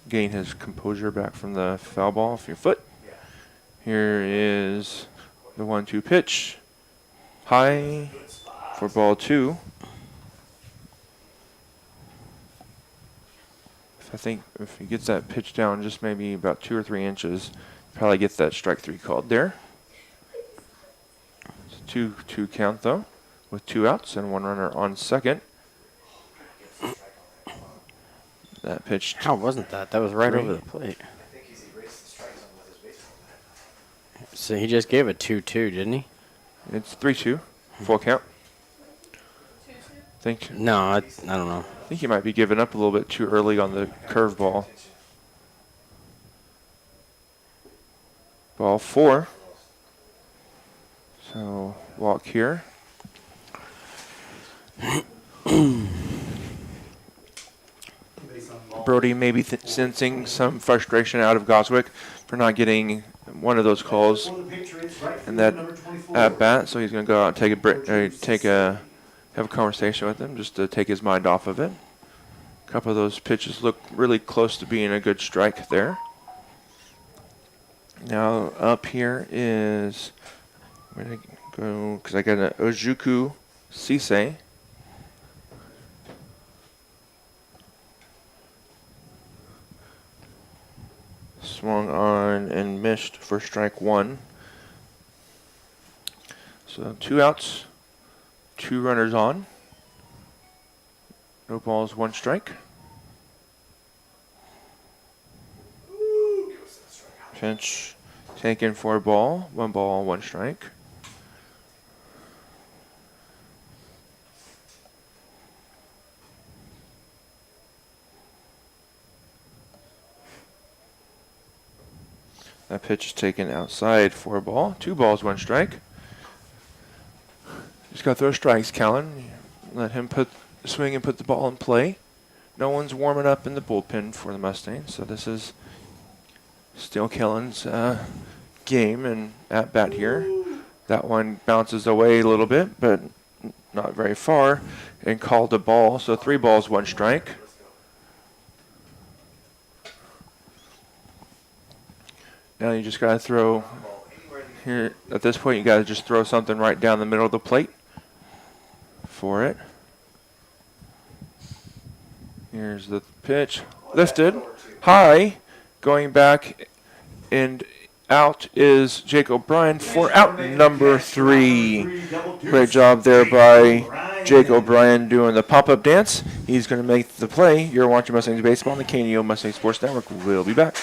gain his composure back from the foul ball off your foot. Here is the 1-2 pitch. High for ball 2. I think if he gets that pitch down just maybe about 2 or 3 inches, probably get that strike 3 called there. It's a 2-2 count though, with 2 outs and 1 runner on second. That pitch. How wasn't that? That was right over the plate. So he just gave a 2-2, didn't he? It's 3-2, full count. No, I don't know. I think he might be giving up a little bit too early on the curveball. Ball 4. So walk here. Brody may be sensing some frustration out of Goswick for not getting one of those calls in that at bat, so he's going to go out and have a conversation with him just to take his mind off of it. A couple of those pitches look really close to being a good strike there. Now up here is, I'm going to go, because I got an Ojuku Sisei. Swung on and missed for strike 1. So 2 outs, 2 runners on. No balls, 1 strike. Pitch taken for a ball. 1 ball, 1 strike. That pitch is taken outside for a ball. 2 balls, 1 strike. Just got to throw strikes, Callan. Let him swing and put the ball in play. No one's warming up in the bullpen for the Mustangs, so this is still Callan's game and at bat here. That one bounces away a little bit, but not very far, and called a ball. So 3 balls, 1 strike. Now you just got to throw here. At this point, you got to just throw something right down the middle of the plate for it. Here's the pitch. Lifted. High. Going back and out is Jake O'Brien for out number 3. Great job there by Jake O'Brien doing the pop-up dance. He's going to make the play. You're watching Mustangs Baseball on the KNEO Mustang Sports Network. We'll be back.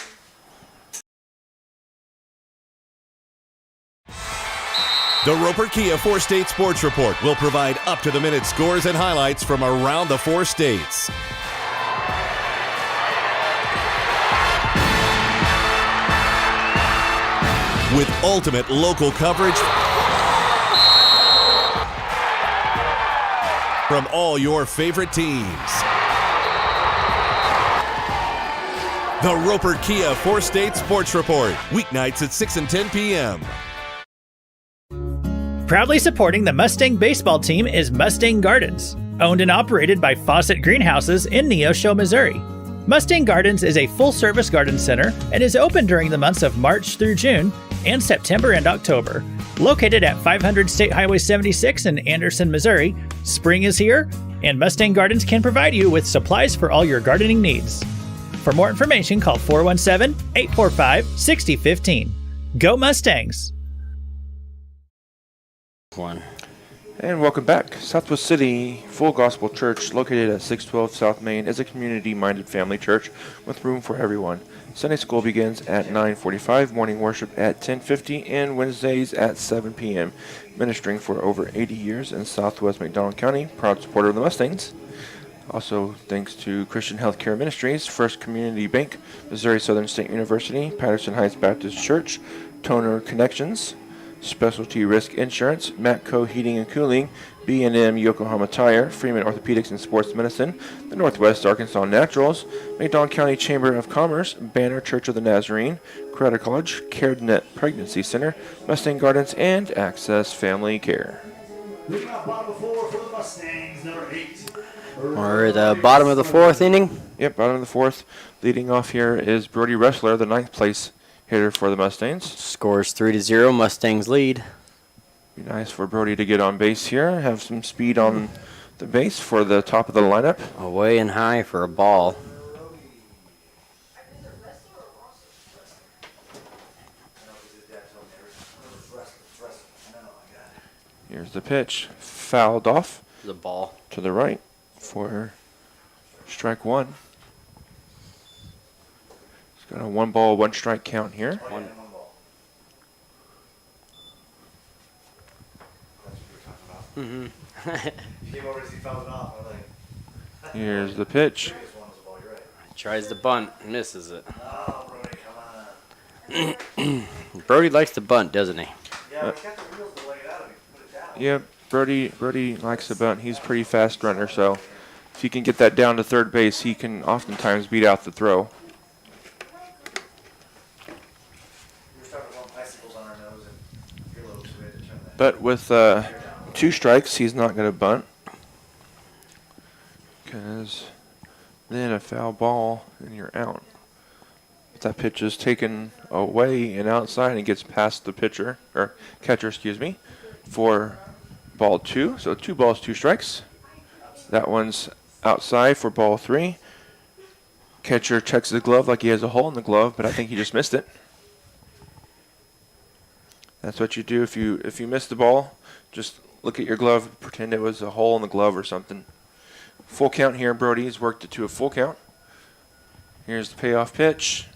The Roper Kia 4-State Sports Report will provide up-to-the-minute scores and highlights from around the 4 states. With ultimate local coverage from all your favorite teams. The Roper Kia 4-State Sports Report, weeknights at 6 and 10 p.m. Proudly supporting the Mustang baseball team is Mustang Gardens, Owned and operated by Fawcett Greenhouses in Neosho, Missouri. Mustang Gardens is a full-service garden center and is open during the months of March through June and September and October. Located at 500 State Highway 76 in Anderson, Missouri, spring is here, and Mustang Gardens can provide you with supplies for all your gardening needs. For more information, call 417-845-6015. Go Mustangs! And welcome back. Southwest City Full Gospel Church, located at 612 South Main, is a community-minded family church with room for everyone. Sunday school begins at 9:45, morning worship at 10:50, and Wednesdays at 7 p.m. Ministering for over 80 years in Southwest McDonald County, proud supporter of the Mustangs. Also, thanks to Christian Healthcare Ministries, First Community Bank, Missouri Southern State University, Patterson Heights Baptist Church, Toner Connections, Specialty Risk Insurance, Matco Heating and Cooling, B&M Yokohama Tire, Freeman Orthopedics and Sports Medicine, the Northwest Arkansas Naturals, McDonald County Chamber of Commerce, Banner Church of the Nazarene, Coretta College, CareNet Pregnancy Center, Mustang Gardens, and Access Family Care. Leading off bottom of 4 for the Mustangs, number 8. We're at the bottom of the fourth inning. Yep, bottom of the fourth. Leading off here is Brody Ressler, the 9th place hitter for the Mustangs. Scores 3-0. Mustangs lead. Be nice for Brody to get on base here, have some speed on the base for the top of the lineup. Away and high for a ball. Here's the pitch, fouled off. The ball to the right for strike one. It's got a 1 ball, 1 strike count here. Mm-hmm. Here's the pitch. Tries the bunt, misses it. Brody likes to bunt, doesn't he? Yep, Brody likes the bunt. He's a pretty fast runner, so if he can get that down to third base, he can oftentimes beat out the throw. But with 2 strikes, he's not going to bunt, because then a foul ball and you're out. If that pitch is taken away and outside and gets past the pitcher, or catcher, excuse me, for ball 2. So 2 balls, 2 strikes. That one's outside for ball 3. Catcher checks the glove like he has a hole in the glove, but I think he just missed it. That's what you do if you miss the ball. Just look at your glove, pretend it was a hole in the glove or something. Full count here. Brody's worked it to a full count. Here's the payoff pitch.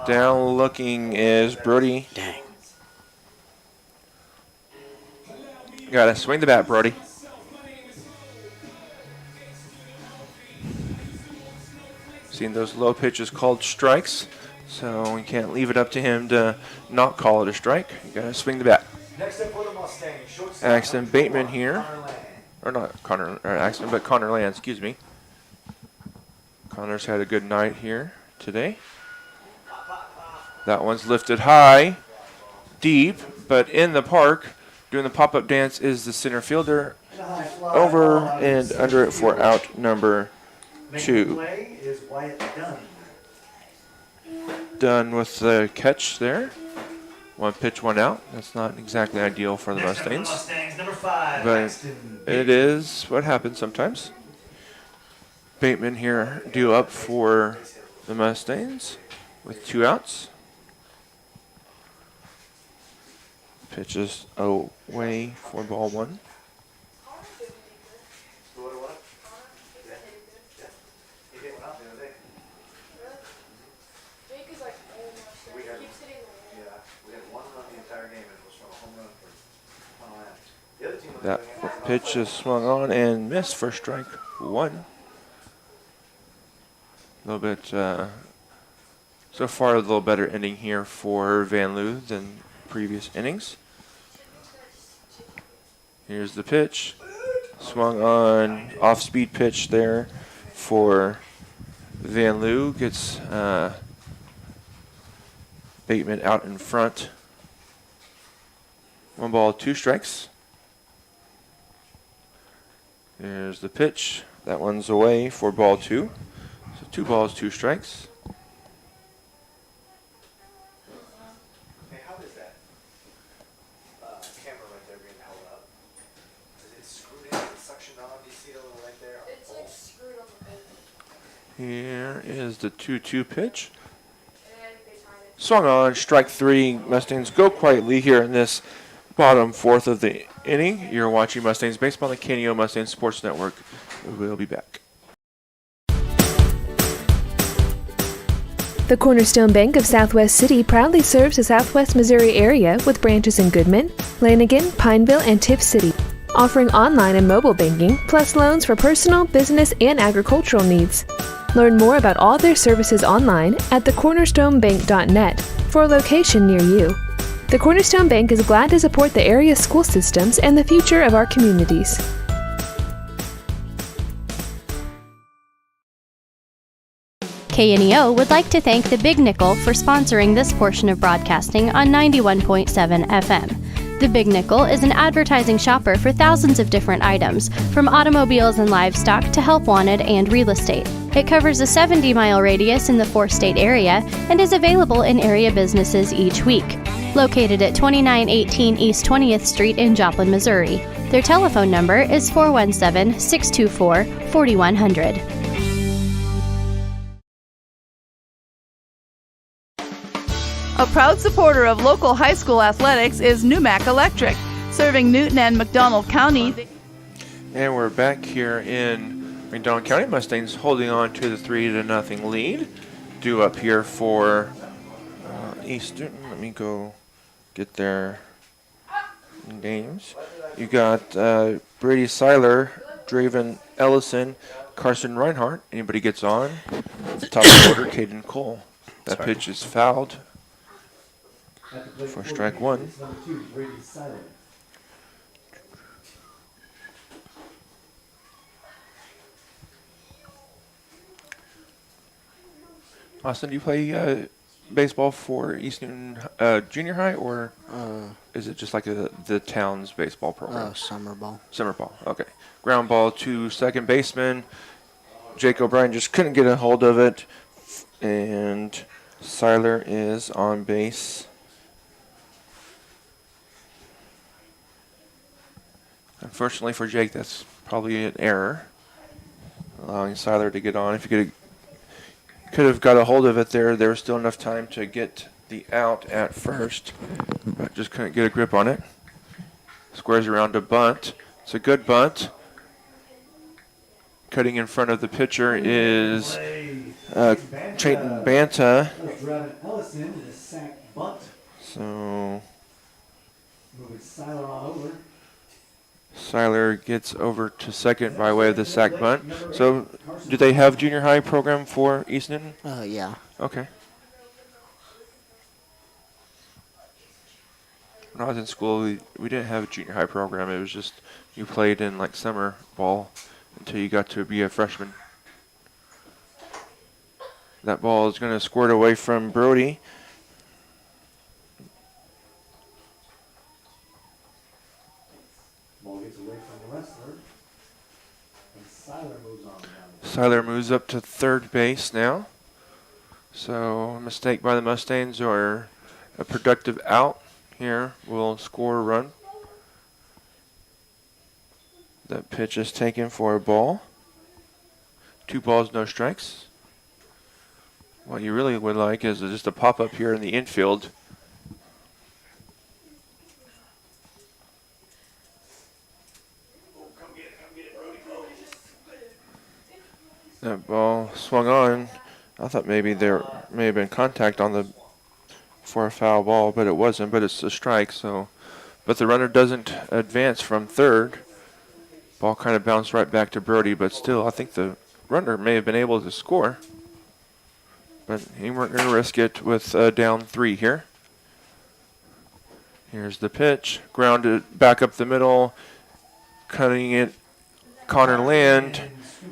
Down looking is Brody. Dang. Gotta swing the bat, Brody. Seeing those low pitches called strikes, so we can't leave it up to him to not call it a strike. You gotta swing the bat. Next up for the Mustangs, shortstop. Axton Bateman here, or not Connor, or Axton, but Connor Land, excuse me. Connor's had a good night here today. That one's lifted high, deep, but in the park. Doing the pop-up dance is the center fielder. Over and under it for out number 2. Done with the catch there. 1 pitch, 1 out. That's not exactly ideal for the Mustangs. But it is what happens sometimes. Bateman here due up for the Mustangs with 2 outs. Pitches away for ball 1. That pitch is swung on and missed for strike 1. A little bit, so far a little better inning here for Van Loo than previous innings. Here's the pitch. Swung on, off-speed pitch there for Van Loo. Gets Bateman out in front. 1 ball, 2 strikes. Here's the pitch. That one's away for ball 2. So 2 balls, 2 strikes. Hey, how is that camera right there being held up? Is it screwed in? Is it suctioned on? Do you see the little right there? It's like screwed on the boat. Here is the 2-2 pitch. Swung on, strike 3. Mustangs go quietly here in this bottom 4th of the inning. You're watching Mustangs Baseball on the KNEO Mustangs Sports Network. We'll be back. The Cornerstone Bank of Southwest City proudly serves the Southwest Missouri area with branches in Goodman, Lanigan, Pineville, and Tiff City, offering online and mobile banking, plus loans for personal, business, and agricultural needs. Learn more about all their services online at thecornerstonebank.net for a location near you. The Cornerstone Bank is glad to support the area's school systems and the future of our communities. KNEO would like to thank the Big Nickel for sponsoring this portion of broadcasting on 91.7 FM. The Big Nickel is an advertising shopper for thousands of different items, from automobiles and livestock to help wanted and real estate. It covers a 70-mile radius in the 4-state area and is available in area businesses each week. Located at 2918 East 20th Street in Joplin, Missouri. Their telephone number is 417-624-4100. A proud supporter of local high school athletics is Numac Electric, serving Newton and McDonald County. And we're back here in McDonald County. Mustangs holding on to the 3-0 lead. Due up here for Eastern. Let me go get their names. You got Brady Seiler, Draven Ellison, Carson Reinhardt. Anybody gets on? Top of the order, Caden Cole. That pitch is fouled for strike 1. Austin, do you play baseball for East Newton Junior High, or is it just like the town's baseball program? Summer ball. Summer ball, okay. Ground ball to second baseman. Jake O'Brien just couldn't get a hold of it, and Seiler is on base. Unfortunately for Jake, that's probably an error, allowing Seiler to get on. If you could have got a hold of it there was still enough time to get the out at first, but just couldn't get a grip on it. Squares around to bunt. It's a good bunt. Cutting in front of the pitcher is Chayton Banta. So Seiler gets over to second by way of the sac bunt. So, do they have junior high program for East Newton? Yeah. Okay. When I was in school, we didn't have a junior high program. It was just you played in like summer ball until you got to be a freshman. That ball is going to squirt away from Brody. Ball gets away from the wrestler. And Seiler moves on. Seiler moves up to third base now. So a mistake by the Mustangs or a productive out here will score a run. That pitch is taken for a ball. 2 balls, no strikes. What you really would like is just a pop-up here in the infield. That ball swung on. I thought maybe there may have been contact on the for a foul ball, but it wasn't. But it's a strike. So, but the runner doesn't advance from third. Ball kind of bounced right back to Brody, but still, I think the runner may have been able to score. But he weren't going to risk it with down 3 here. Here's the pitch, grounded back up the middle, cutting it. Connor Land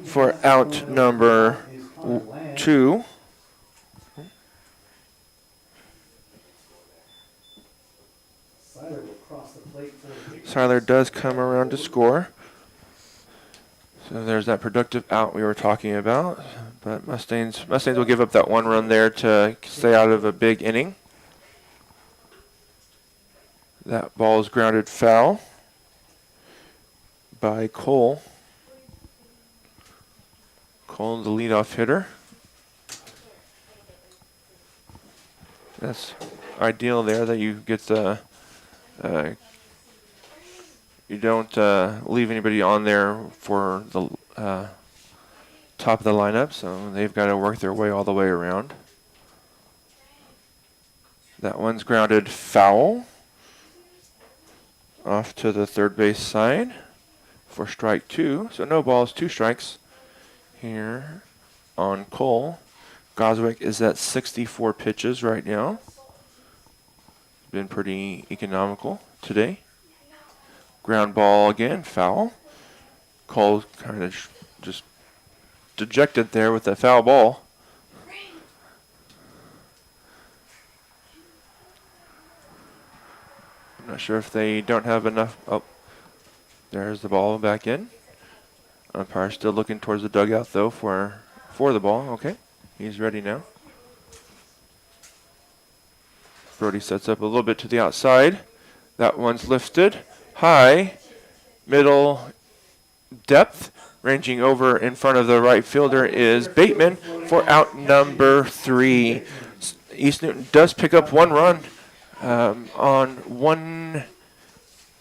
for out number 2. Seiler does come around to score. So there's that productive out we were talking about. But Mustangs will give up that one run there to stay out of a big inning. That ball is grounded foul by Cole. Cole, the leadoff hitter. That's ideal there that you get the you don't leave anybody on there for the top of the lineup, so they've got to work their way all the way around. That one's grounded foul off to the third base side for strike 2. So no balls, 2 strikes here on Cole. Goswick is at 64 pitches right now. Been pretty economical today. Ground ball again, foul. Cole kind of just dejected there with that foul ball. I'm not sure if they don't have enough. Oh, there's the ball back in. Umpire still looking towards the dugout though for the ball. Okay, he's ready now. Brody sets up a little bit to the outside. That one's lifted high, middle depth. Ranging over in front of the right fielder is Bateman for out number 3. East Newton does pick up 1 run on 1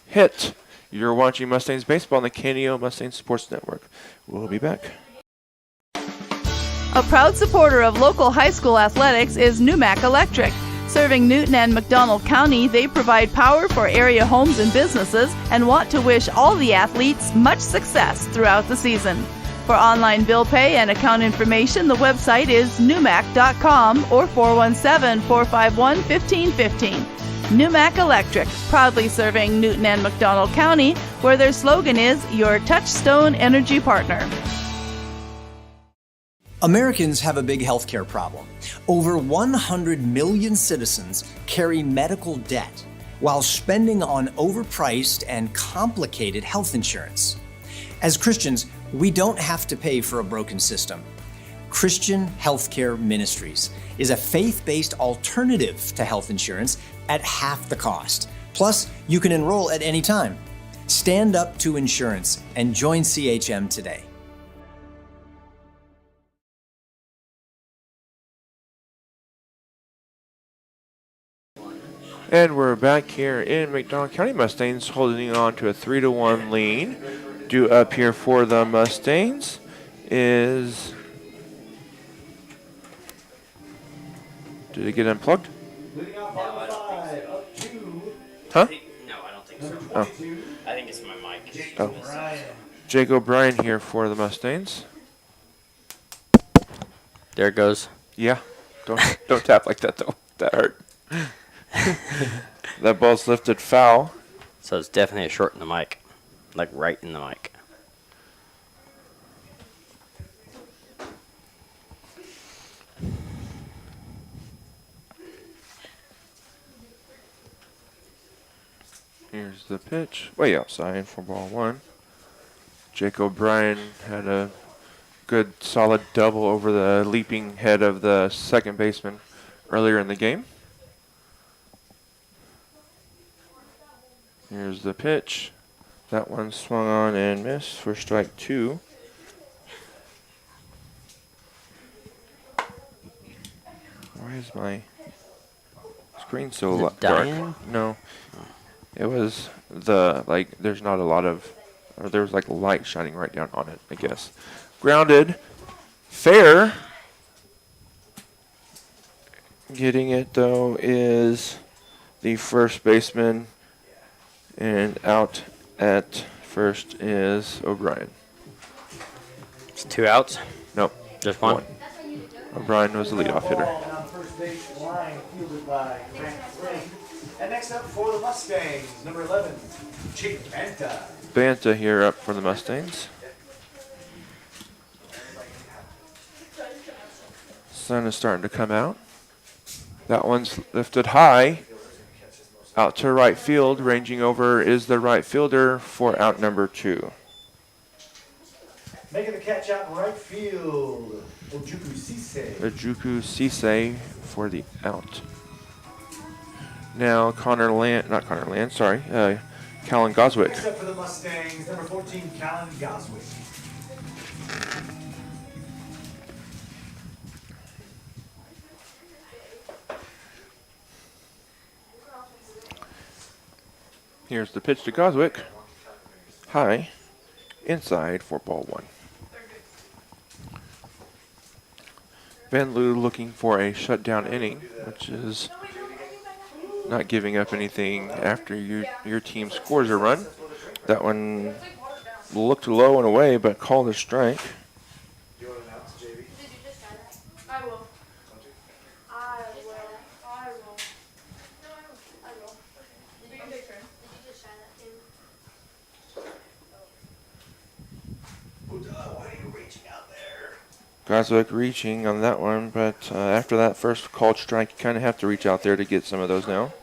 hit. You're watching Mustangs Baseball on the KNEO Mustangs Sports Network. We'll be back. A proud supporter of local high school athletics is Numac Electric. Serving Newton and McDonald County, they provide power for area homes and businesses and want to wish all the athletes much success throughout the season. For online bill pay and account information, the website is numac.com or 417-451-1515. Numac Electric, proudly serving Newton and McDonald County, where their slogan is your touchstone energy partner. Americans have a big healthcare problem. Over 100 million citizens carry medical debt while spending on overpriced and complicated health insurance. As Christians, we don't have to pay for a broken system. Christian Healthcare Ministries is a faith-based alternative to health insurance at half the cost. Plus, you can enroll at any time. Stand up to insurance and join CHM today. And we're back here in McDonald County. Mustangs holding on to a 3-1 lead. Due up here for the Mustangs is... Did it get unplugged? Huh? No, I don't think so. Oh. I think it's my mic. Oh. Jake O'Brien here for the Mustangs. There it goes. Yeah. Don't tap like that though. That hurt. That ball's lifted foul. So it's definitely a short in the mic. Like right in the mic. Here's the pitch. Way outside for ball 1. Jake O'Brien had a good solid double over the leaping head of the second baseman earlier in the game. Here's the pitch. That one swung on and missed for strike 2. Why is my screen so dark? No. It was there's not a lot of, or there was like light shining right down on it, I guess. Grounded. Fair. Getting it, though, is the first baseman. And out at first is O'Brien. It's 2 outs? Nope. Just one? O'Brien was the leadoff hitter. First base line fielded by Grant Ring. And next up for the Mustangs, number 11, Jake Banta. Banta here up for the Mustangs. Sun is starting to come out. That one's lifted high. Out to right field, ranging over is the right fielder for out number 2. Making the catch out in right field. Ojuku Sise for the out. Now Callan Goswick. Next up for the Mustangs, number 14, Callan Goswick. Here's the pitch to Goswick. High, inside for ball 1. Van Loo looking for a shutdown inning, which is not giving up anything after your team scores a run. That one looked low and away, but called a strike. Goswick reaching on that one, but after that first called strike, you kind of have to reach out there to get some of those now.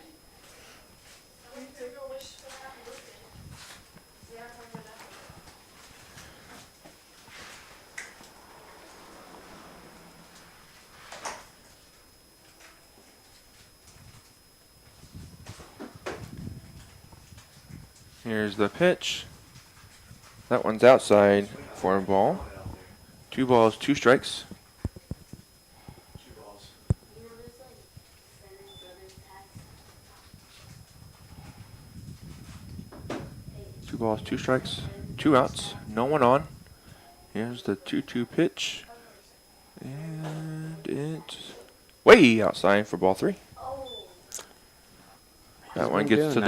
Here's the pitch. That one's outside for a ball. 2 balls, 2 strikes. 2 balls, 2 strikes, 2 outs, no one on. Here's the 2-2 pitch. And it's way outside for ball 3. That one gets to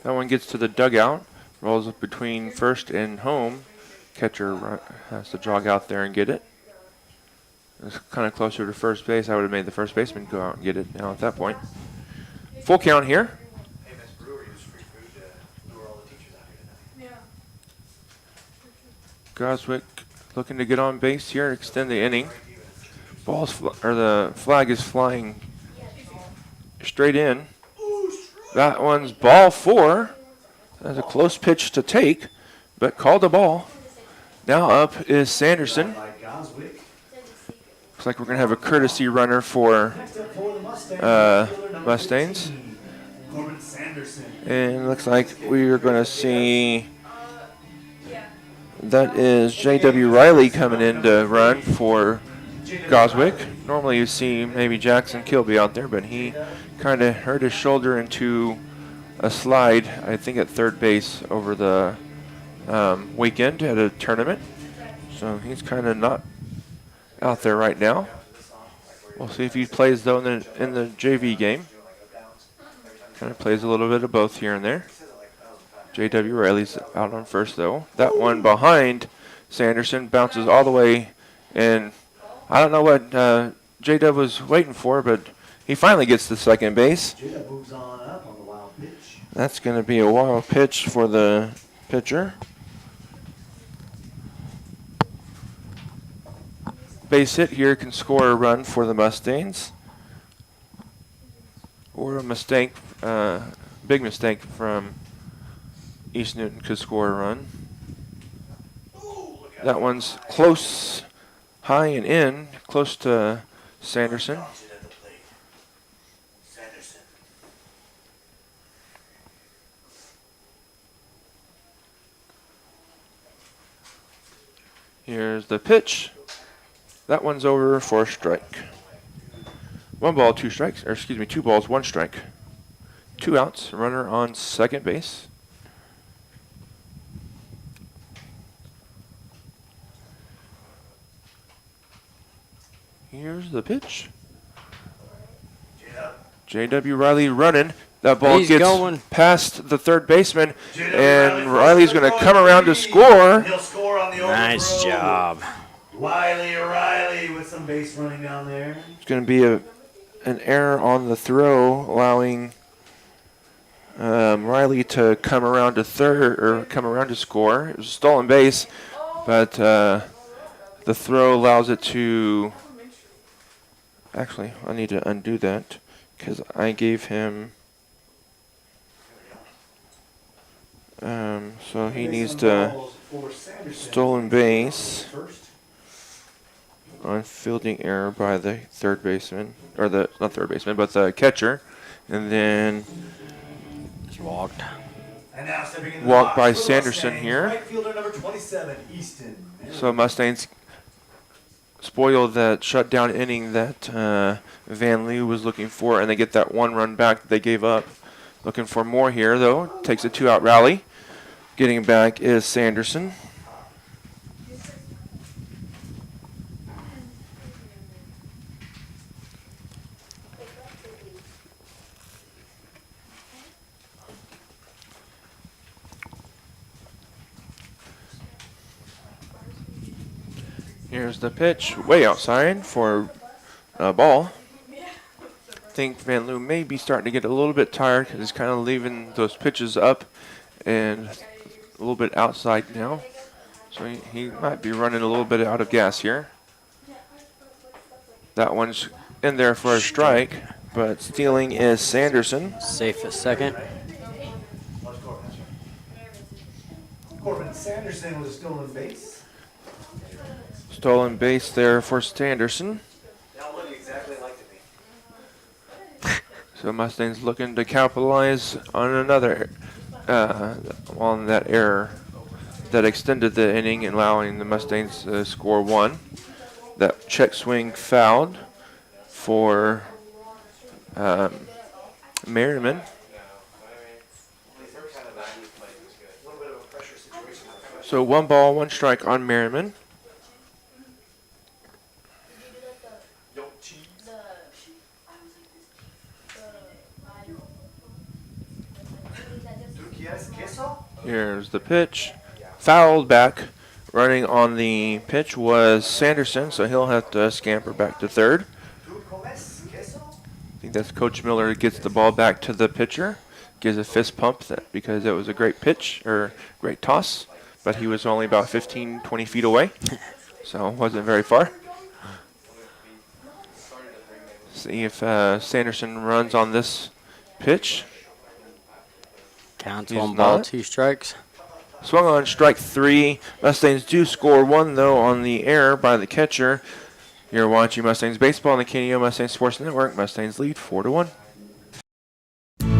that one gets to the dugout, rolls up between first and home. Catcher has to jog out there and get it. It's kind of closer to first base. I would have made the first baseman go out and get it now at that point. Full count here. Goswick looking to get on base here, extend the inning. The flag is flying straight in. That one's ball 4. That's a close pitch to take, but called a ball. Now up is Sanderson. Looks like we're going to have a courtesy runner for Mustangs. And it looks like we are going to see that is J.W. Riley coming in to run for Goswick. Normally you see maybe Jackson Kilby out there, but he kind of hurt his shoulder into a slide, I think at third base over the weekend at a tournament. So he's kind of not out there right now. We'll see if he plays though in the JV game. Kind of plays a little bit of both here and there. J.W. Riley's out on first though. That one behind Sanderson bounces all the way, and I don't know what J.W. was waiting for, but he finally gets to second base. That's going to be a wild pitch for the pitcher. Base hit here can score a run for the Mustangs. Or a mistake, big mistake from East Newton could score a run. That one's close, high and in, close to Sanderson. Here's the pitch. That one's over for a strike. 1 ball, 2 strikes, or excuse me, 2 balls, 1 strike. 2 outs, runner on second base. Here's the pitch. J.W. Riley running. That ball gets going past the third baseman, and Riley's going to come around to score. He'll score on the nice job. Riley with some base running down there. It's going to be an error on the throw, allowing Riley to come around to third, or come around to score. It was a stolen base, but the throw allows it to... Actually, I need to undo that because I gave him... so he needs to Stolen base on fielding error by the third baseman, or the not third baseman, but the catcher, and then just walked. Walked by Sanderson here. Right fielder number 27, Easton. So Mustangs spoiled that shutdown inning that Van Leeuw was looking for, and they get that one run back that they gave up. Looking for more here, though. Takes a 2-out rally. Getting back is Sanderson. Here's the pitch, way outside for a ball. I think Van Leeuw may be starting to get a little bit tired because he's kind of leaving those pitches up and a little bit outside now. So he might be running a little bit out of gas here. That one's in there for a strike, but stealing is Sanderson. Safe at second. Corbin Sanderson was a stolen base. Stolen base there for Sanderson. Now look exactly like to me. So Mustangs looking to capitalize on another, on that error that extended the inning, allowing the Mustangs to score one. That check swing fouled for Merriman. So 1 ball, 1 strike on Merriman. Here's the pitch. Fouled back. Running on the pitch was Sanderson, so he'll have to scamper back to third. I think that's Coach Miller who gets the ball back to the pitcher. Gives a fist pump because it was a great pitch, or great toss, but he was only about 15, 20 feet away, so it wasn't very far. See if Sanderson runs on this pitch. Counts 1 ball, 2 strikes. Swung on strike 3. Mustangs do score 1, though, on the error by the catcher. You're watching Mustangs Baseball on the KNO Mustangs Sports Network. Mustangs lead 4-1.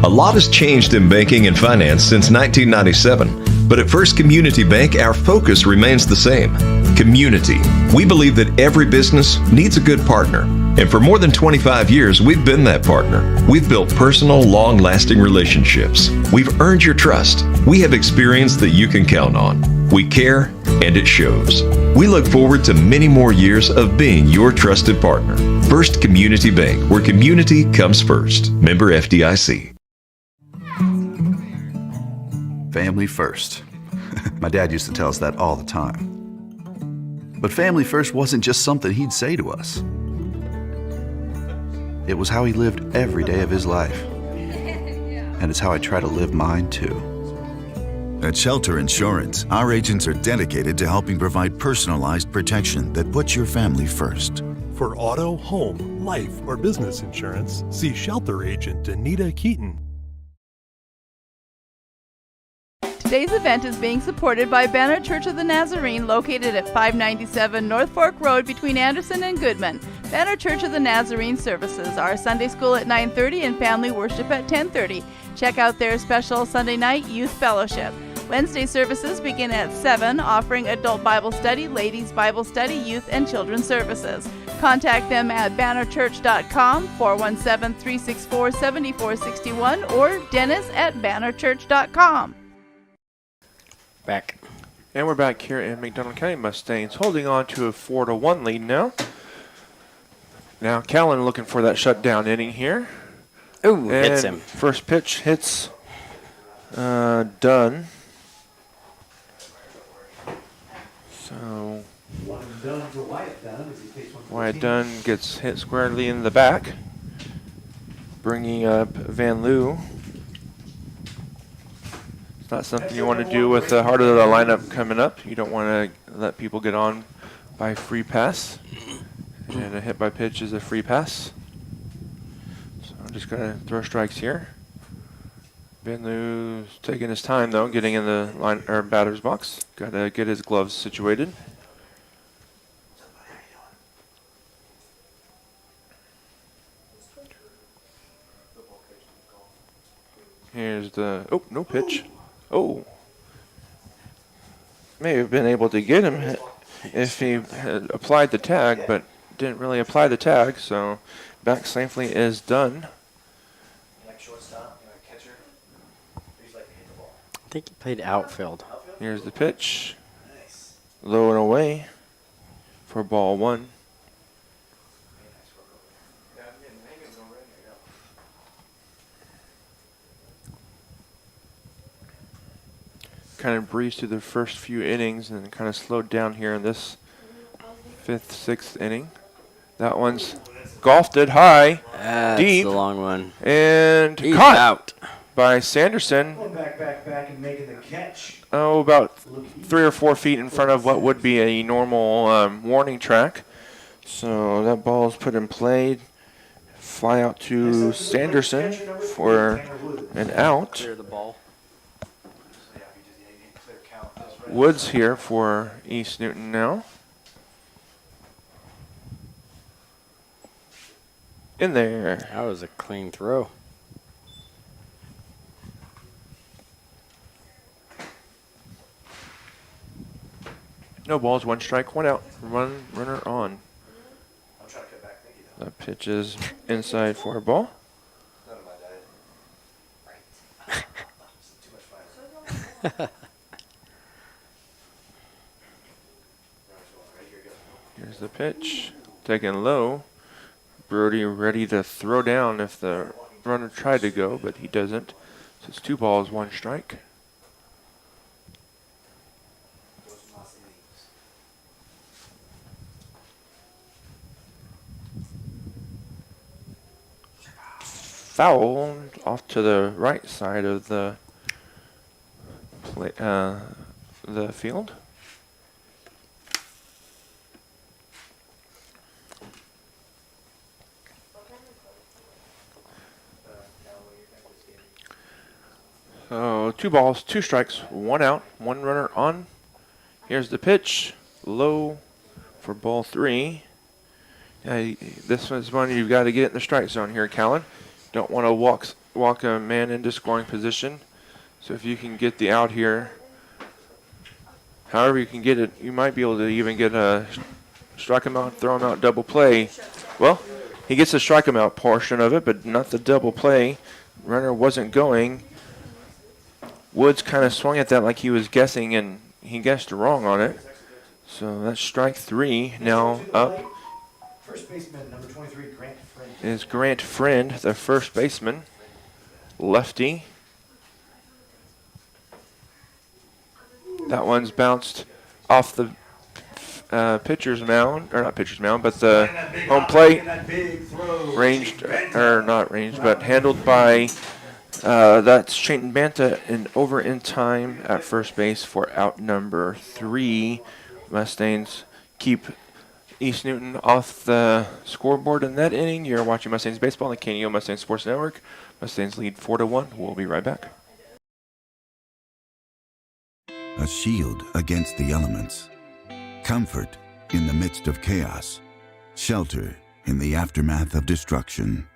A lot has changed in banking and finance since 1997, but at First Community Bank, our focus remains the same. Community. We believe that every business needs a good partner, and for more than 25 years, we've been that partner. We've built personal, long-lasting relationships. We've earned your trust. We have experience that you can count on. We care, and it shows. We look forward to many more years of being your trusted partner. First Community Bank, where community comes first. Member FDIC. Family first. My dad used to tell us that all the time. But family first wasn't just something he'd say to us. It was how he lived every day of his life. And it's how I try to live mine too. At Shelter Insurance, our agents are dedicated to helping provide personalized protection that puts your family first. For auto, home, life, or business insurance, see Shelter Agent Anita Keaton. Today's event is being supported by Banner Church of the Nazarene, located at 597 North Fork Road between Anderson and Goodman. Banner Church of the Nazarene services are Sunday school at 9:30 and family worship at 10:30. Check out their special Sunday night youth fellowship. Wednesday services begin at 7, offering adult Bible study, ladies Bible study, youth and children's services. Contact them at bannerchurch.com, 417-364-7461, or dennis@bannerchurch.com. Back. And we're back here in McDonald County. Mustangs holding on to a 4-1 lead now. Now Callan looking for that shutdown inning here. Ooh, hits him. First pitch hits Dunn. So Wyatt Dunn gets hit squarely in the back, bringing up Van Leeuw. It's not something you want to do with the heart of the lineup coming up. You don't want to let people get on by free pass. And a hit by pitch is a free pass. So I'm just going to throw strikes here. Benlew's taking his time, though, getting in the line or batter's box. Got to get his gloves situated. Here's the, oh, no pitch. Oh. May have been able to get him if he had applied the tag, but didn't really apply the tag, so back safely is done. I think he played outfield. Here's the pitch. Low and away for ball one. Kind of breezed through the first few innings and kind of slowed down here in this 5th, 6th inning. That one's golfed it high, That's deep, the long one. And He's caught out by Sanderson. Back, and making the catch. Oh, about 3 or 4 feet in front of what would be a normal warning track. So that ball is put in play. Fly out to Sanderson for an out. Clear the ball. Woods here for East Newton now. In there. That was a clean throw. No balls, 1 strike, 1 out. Runner on. The pitch is inside for a ball. Here's the pitch. Taken low. Brody ready to throw down if the runner tried to go, but he doesn't. So it's 2 balls, 1 strike. Foul off to the right side of the field. So 2 balls, 2 strikes, 1 out, 1 runner on. Here's the pitch, low for ball 3. This one's one you've got to get in the strike zone here, Callan. Don't want to walk a man into scoring position. So if you can get the out here, however you can get it, you might be able to even get a strike him out, throw him out, double play. Well, he gets the strike him out portion of it, but not the double play. Runner wasn't going. Woods kind of swung at that like he was guessing, and he guessed wrong on it. So that's strike 3. Now up First baseman, number 23, Grant Friend. Is Grant Friend, the first baseman. Lefty. That one's bounced off the pitcher's mound, or not pitcher's mound, but the home plate. Ranged, or not ranged, but handled by, that's Chayton Banta, and over in time at first base for out number 3. Mustangs keep East Newton off the scoreboard in that inning. You're watching Mustangs baseball on the KNEO Mustangs Sports Network. Mustangs lead 4-1. We'll be right back. A shield against the elements. Comfort in the midst of chaos. Shelter in the aftermath of destruction.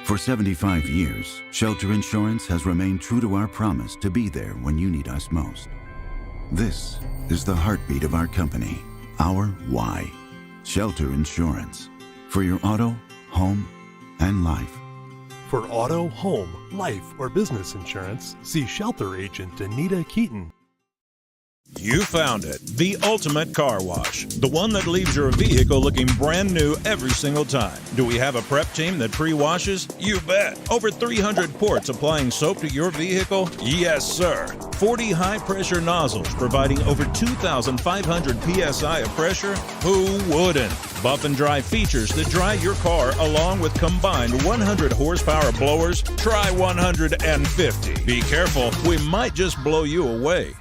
For 75 years, Shelter Insurance has remained true to our promise to be there when you need us most. This is the heartbeat of our company, our why. Shelter Insurance. For your auto, home, and life. For auto, home, life, or business insurance, see Shelter Agent Anita Keaton. You found it, the ultimate car wash. The one that leaves your vehicle looking brand new every single time. Do we have a prep team that pre-washes? You bet. Over 300 ports applying soap to your vehicle? Yes, sir. 40 high-pressure nozzles providing over 2,500 PSI of pressure? Who wouldn't? Buff and dry features that dry your car along with combined 100 horsepower blowers? Try 150. Be careful, we might just blow you away.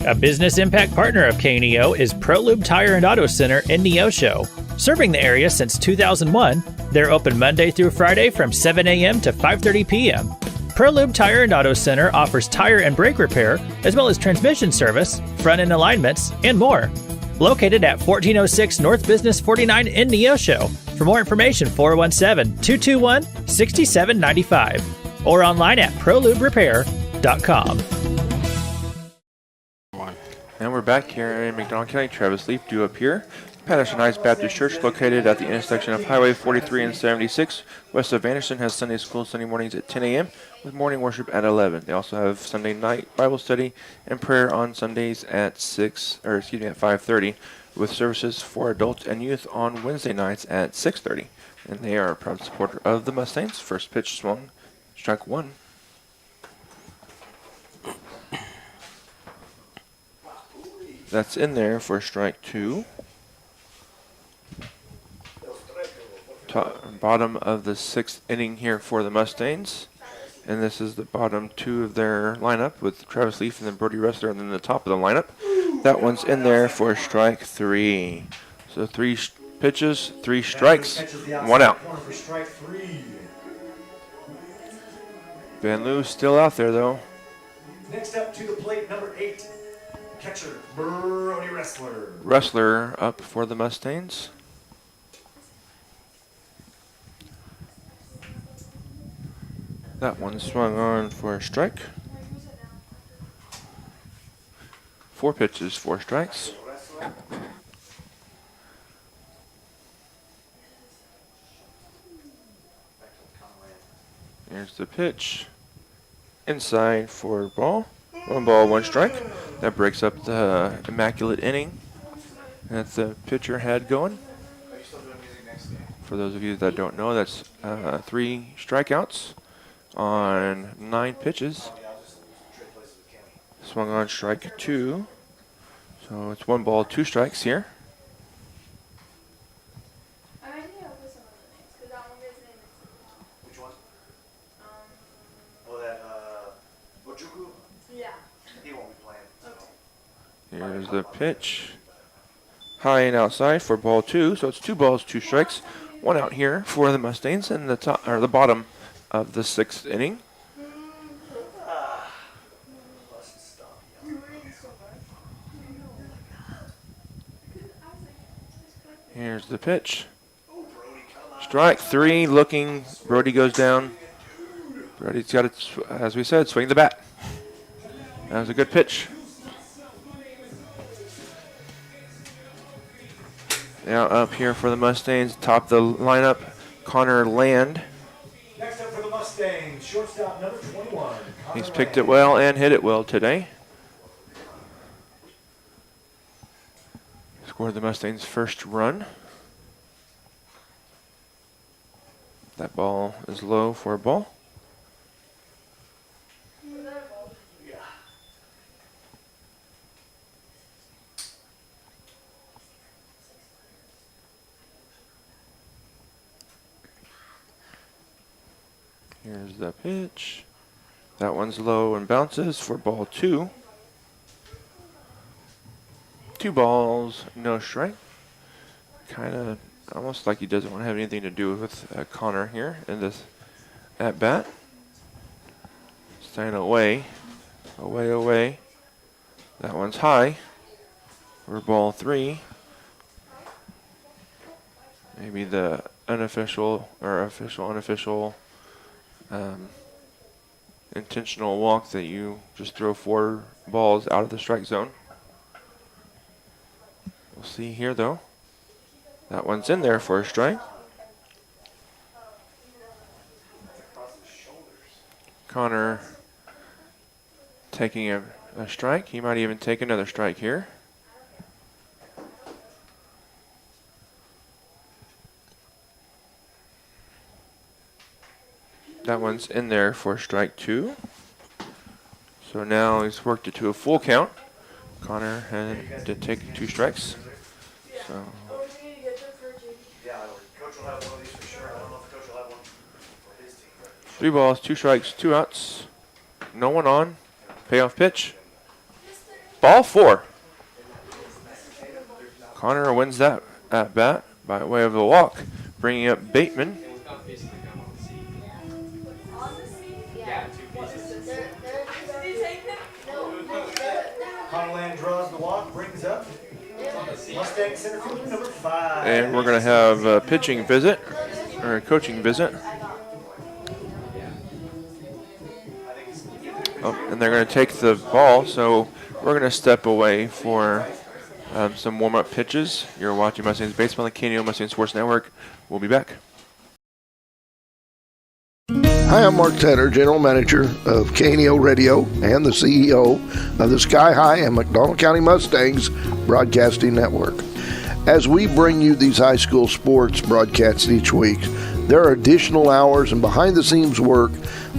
A business impact partner of KNEO is ProLube Tire and Auto Center in Neosho. Serving the area since 2001, they're open Monday through Friday from 7 a.m. to 5:30 p.m. ProLube Tire and Auto Center offers tire and brake repair, as well as transmission service, front end alignments, and more. Located at 1406 North Business 49 in Neosho. For more information, 417-221-6795 or online at proluberepair.com. And we're back here in McDonald County. Travis Leaf due up here. Patterson Heights Baptist Church, located at the intersection of Highway 43 and 76, west of Anderson, has Sunday school Sunday mornings at 10 a.m. with morning worship at 11. They also have Sunday night Bible study and prayer on Sundays at 5:30, with services for adults and youth on Wednesday nights at 6:30. And they are a proud supporter of the Mustangs. First pitch swung, strike one. That's in there for strike two. Bottom of the sixth inning here for the Mustangs. And this is the bottom two of their lineup with Travis Leaf and then Brody Ressler, and then the top of the lineup. That one's in there for strike three. So three pitches, three strikes, one out. Ben Lou still out there though. Next up to the plate, number 8, catcher Brody Ressler. Ressler up for the Mustangs. That one swung on for a strike. 4 pitches, 4 strikes. Here's the pitch. Inside for ball. 1 ball, 1 strike. That breaks up the immaculate inning that the pitcher had going. For those of you that don't know, that's 3 strikeouts on 9 pitches. Swung on strike 2. So it's 1 ball, 2 strikes here. Which one? Oh, that, Bojuku? Yeah. He won't be playing. Okay. Here's the pitch. High and outside for ball 2. So it's 2 balls, 2 strikes. 1 out here for the Mustangs in the top or the bottom of the 6th inning. Here's the pitch. Strike 3, looking. Brody goes down. Brody's got it, as we said, swing the bat. That was a good pitch. Now up here for the Mustangs, top of the lineup, Connor Land. Next up for the Mustangs, shortstop number 21. He's picked it well and hit it well today. Scored the Mustangs' first run. That ball is low for a ball. Here's the pitch. That one's low and bounces for ball 2. 2 balls, no strike. Kind of almost like he doesn't want to have anything to do with Connor here in this at bat. Staying away, away. That one's high for ball 3. Maybe the unofficial or official, unofficial intentional walk that you just throw 4 balls out of the strike zone. We'll see here though. That one's in there for a strike. Connor taking a strike. He might even take another strike here. That one's in there for strike 2. So now he's worked it to a full count. Connor did take 2 strikes. So 3 balls, 2 strikes, 2 outs. No one on. Payoff pitch. Ball 4. Connor wins that at bat by way of a walk, bringing up Bateman. brings up Mustang center fielder number 5. And we're going to have a pitching visit, or a coaching visit. Oh, and they're going to take the ball, so we're going to step away for some warm-up pitches. You're watching Mustangs Baseball on the KNO Mustang Sports Network. We'll be back. Hi, I'm Mark Tedder, General Manager of KNO Radio and the CEO of the Sky High and McDonald County Mustangs Broadcasting Network. As we bring you these high school sports broadcasts each week, there are additional hours and behind-the-scenes work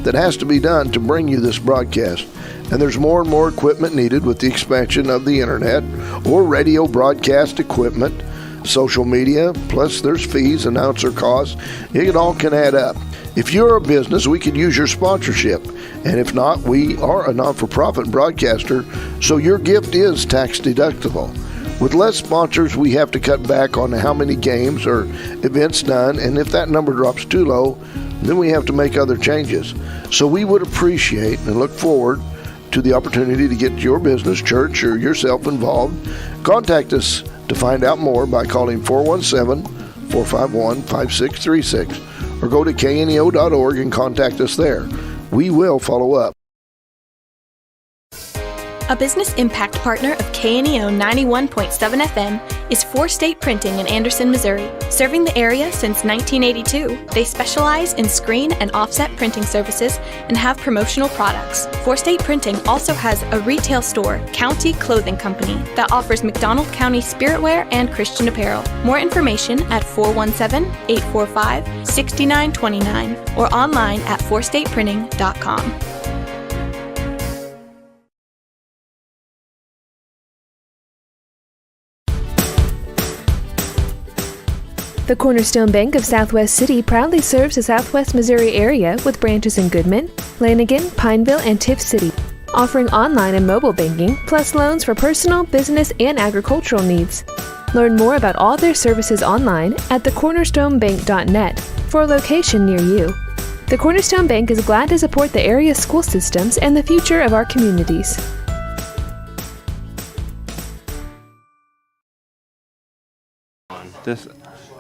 that has to be done to bring you this broadcast. And there's more and more equipment needed with the expansion of the internet or radio broadcast equipment, social media, plus there's fees, announcer costs. It all can add up. If you're a business, we could use your sponsorship. And if not, we are a not-for-profit broadcaster, so your gift is tax deductible. With less sponsors, we have to cut back on how many games or events done, and if that number drops too low, then we have to make other changes. So we would appreciate and look forward to the opportunity to get your business, church, or yourself involved. Contact us to find out more by calling 417-451-5636 or go to kneo.org and contact us there. We will follow up. A business impact partner of KNEO 91.7 FM is 4 State Printing in Anderson, Missouri. Serving the area since 1982, they specialize in screen and offset printing services and have promotional products. 4 State Printing also has a retail store, County Clothing Company, that offers McDonald County spiritwear and Christian apparel. More information at 417-845-6929 or online at 4stateprinting.com. The Cornerstone Bank of Southwest City proudly serves the Southwest Missouri area with branches in Goodman, Lanigan, Pineville, and Tiff City, offering online and mobile banking, plus loans for personal, business, and agricultural needs. Learn more about all their services online at thecornerstonebank.net for a location near you. The Cornerstone Bank is glad to support the area's school systems and the future of our communities. It's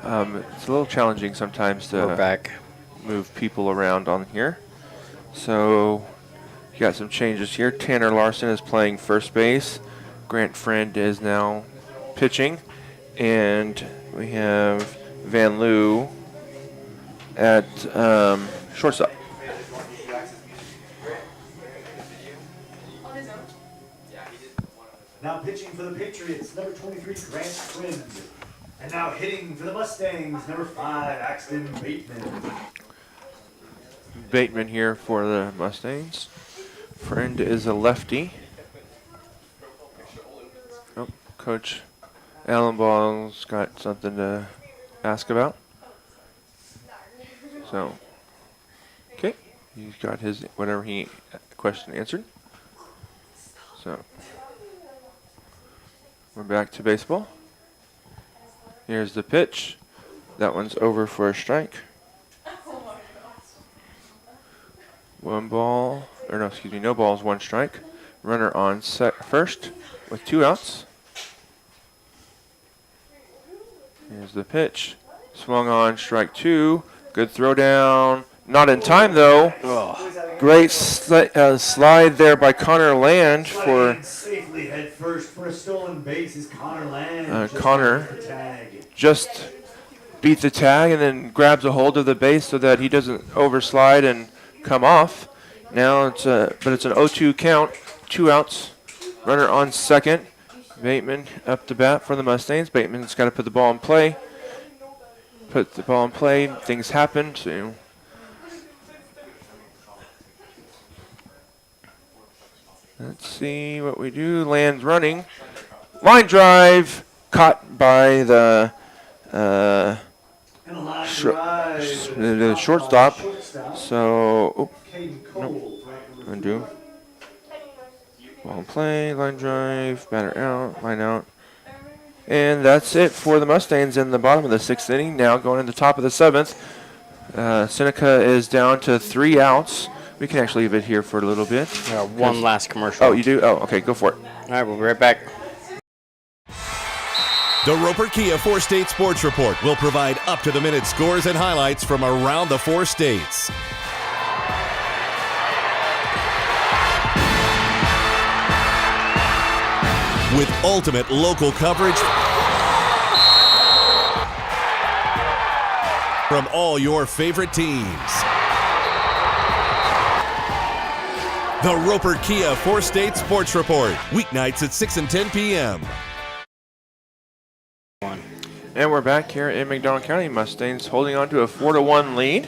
a little challenging sometimes to move people around on here. So you got some changes here. Tanner Larson is playing first base. Grant Friend is now pitching. And we have Van Loo at shortstop. Now pitching for the Patriots, number 23, Grant Friend. And now hitting for the Mustangs, number 5, Axton Bateman. Bateman here for the Mustangs. Friend is a lefty. Oh, Coach Allenball's got something to ask about. So, okay, he's got his whatever he question answered. So, we're back to baseball. Here's the pitch. That one's over for a strike. No balls, 1 strike. Runner on first with 2 outs. Here's the pitch. Swung on, strike 2. Good throw down. Not in time though. Great slide there by Connor Land for safely head first for a stolen base is Connor Land. Connor just beat the tag and then grabs a hold of the base so that he doesn't overslide and come off. Now it's an 0-2 count, 2 outs. Runner on second. Bateman up to bat for the Mustangs. Bateman's got to put the ball in play. Put the ball in play. Things happen. So let's see what we do. Land's running. Line drive. Caught by the shortstop. So, undo. Ball in play, line drive, batter out, line out. And that's it for the Mustangs in the bottom of the 6th inning. Now going in the top of the 7th. Seneca is down to 3 outs. We can actually leave it here for a little bit. One last commercial. Oh, you do? Oh, okay, go for it. All right, we'll be right back. The Roper Kia 4-State Sports Report will provide up-to-the-minute scores and highlights from around the 4 states. With ultimate local coverage from all your favorite teams. The Roper Kia 4-State Sports Report, weeknights at 6 and 10 p.m. And we're back here in McDonald County. Mustangs holding on to a 4-1 lead.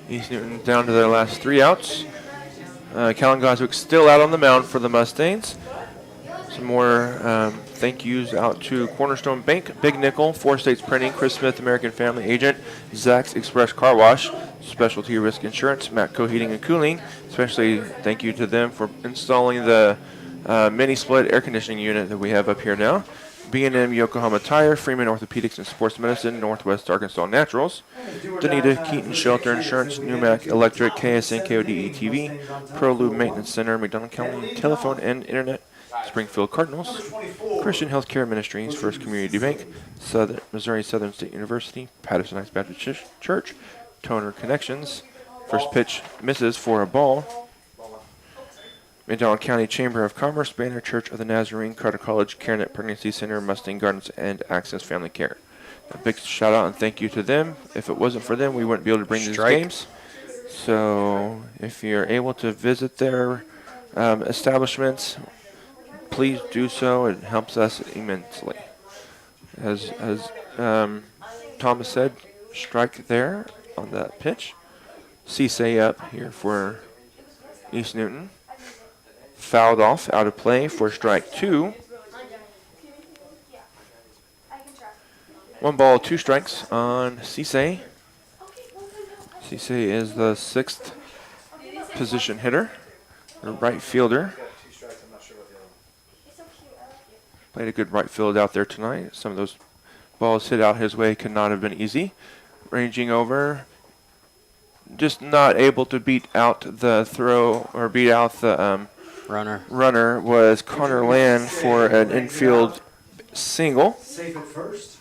East Newton down to their last 3 outs. Callan Goswick still out on the mound for the Mustangs. Some more thank yous out to Cornerstone Bank, Big Nickel, 4 States Printing, Chris Smith, American Family Agent, Zach's Express Car Wash, Specialty Risk Insurance, Matco Heating and Cooling. Especially thank you to them for installing the mini split air conditioning unit that we have up here now. B&M Yokohama Tire, Freeman Orthopedics and Sports Medicine, Northwest Arkansas Naturals, Danita Keaton Shelter Insurance, Numac Electric, KSN KODE TV, Pro Lube Maintenance Center, McDonald County Telephone and Internet, Springfield Cardinals, Christian Healthcare Ministries, First Community Bank, Missouri Southern State University, Patterson Heights Baptist Church, Toner Connections, first pitch misses for a ball. McDonald County Chamber of Commerce, Banner Church of the Nazarene, Carter College, CareNet Pregnancy Center, Mustang Gardens, and Access Family Care. A big shout out and thank you to them. If it wasn't for them, we wouldn't be able to bring these games. So if you're able to visit their establishments, please do so. It helps us immensely. As Thomas said, strike there on that pitch. Cisse up here for East Newton. Fouled off, out of play for strike 2. 1 ball, 2 strikes on Cisse. Cisse is the 6th position hitter, or right fielder. Played a good right field out there tonight. Some of those balls hit out his way could not have been easy. Ranging over, just not able to beat out the throw, or beat out the runner was Connor Land for an infield single. Safe at first.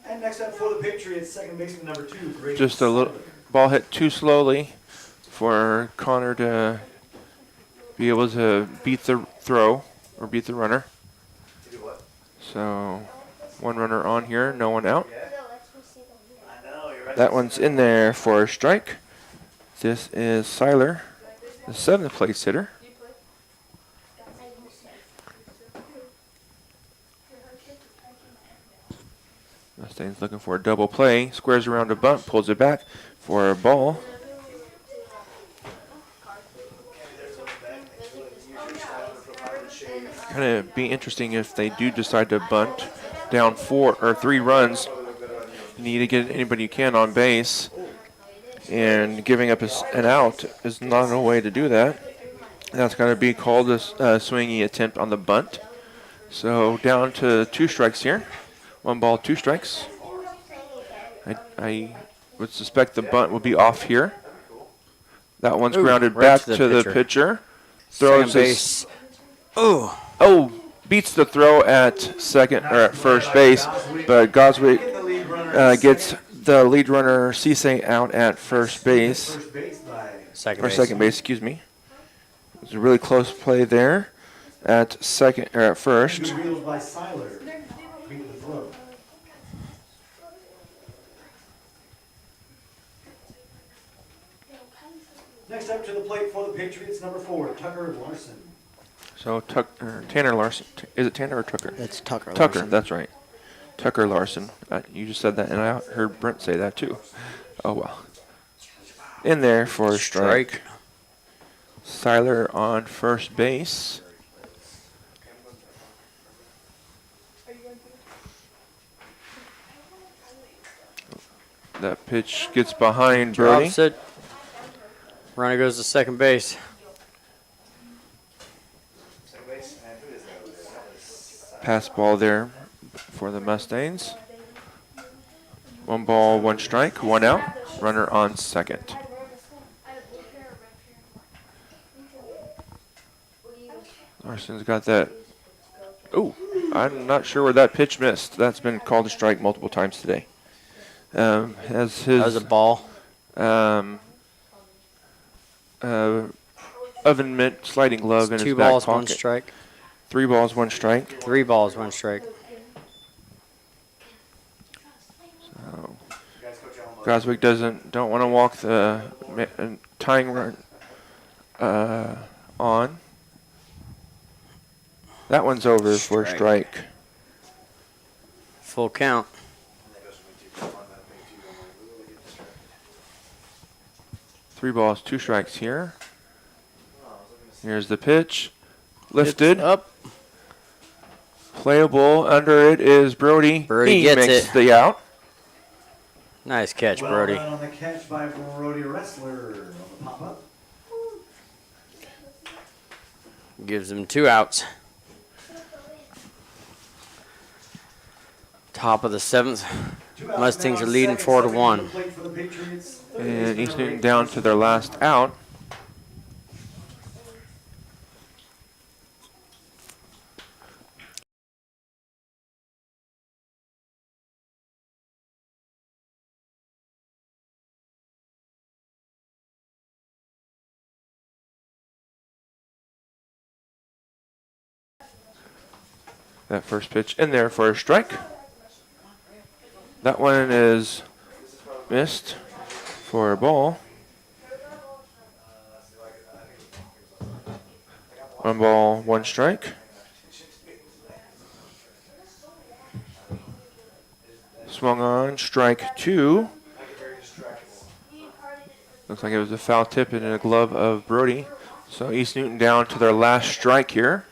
And next up for the Patriots, second baseman number 2. Just a little ball hit too slowly for Connor to be able to beat the throw or beat the runner. So 1 runner on here, no one out. That one's in there for a strike. This is Seiler, the 7th place hitter. Mustangs looking for a double play. Squares around a bunt, pulls it back for a ball. Kind of be interesting if they do decide to bunt down 3 runs. You need to get anybody you can on base. And giving up an out is not a way to do that. That's going to be called a swingy attempt on the bunt. So down to 2 strikes here. 1 ball, 2 strikes. I would suspect the bunt will be off here. That one's grounded back to the pitcher. Throws base. Oh, beats the throw at second or at first base, but Goswick gets the lead runner Cisse out at first base. Second base, excuse me. It was a really close play there at first. Next up to the plate for the Patriots, number 4, Tucker Larson. So Tanner Larson. Is it Tanner or Tucker? It's Tucker Tucker, Larson. that's right. Tucker Larson. You just said that, and I heard Brent say that too. Oh, well. In there for a strike. Seiler on first base. That pitch gets behind Brody. Drops it. Runner goes to second base. Pass ball there for the Mustangs. 1 ball, 1 strike, 1 out. Runner on second. Carson's got that. Oh, I'm not sure where that pitch missed. That's been called a strike multiple times today. As his, That was a ball. Oven mitt sliding glove in his back pocket. 2 balls, 1 strike. 3 balls, 1 strike. 3 balls, 1 strike. So, Goswick don't want to walk the tying run on. That one's over for a strike. Full count. Three balls, 2 strikes here. Here's the pitch. Lifted. It's up. Playable. Under it is Brody. Brody he gets makes it. the out. Nice catch, Brody. Well done on the catch by Brody Wrestler on the pop-up. Gives him 2 outs. Top of the 7th. Mustangs are leading 4-1. And East Newton down to their last out. That first pitch in there for a strike. That one is missed for a ball. 1 ball, 1 strike. Swung on, strike 2. Looks like it was a foul tip in a glove of Brody. So East Newton down to their last strike here.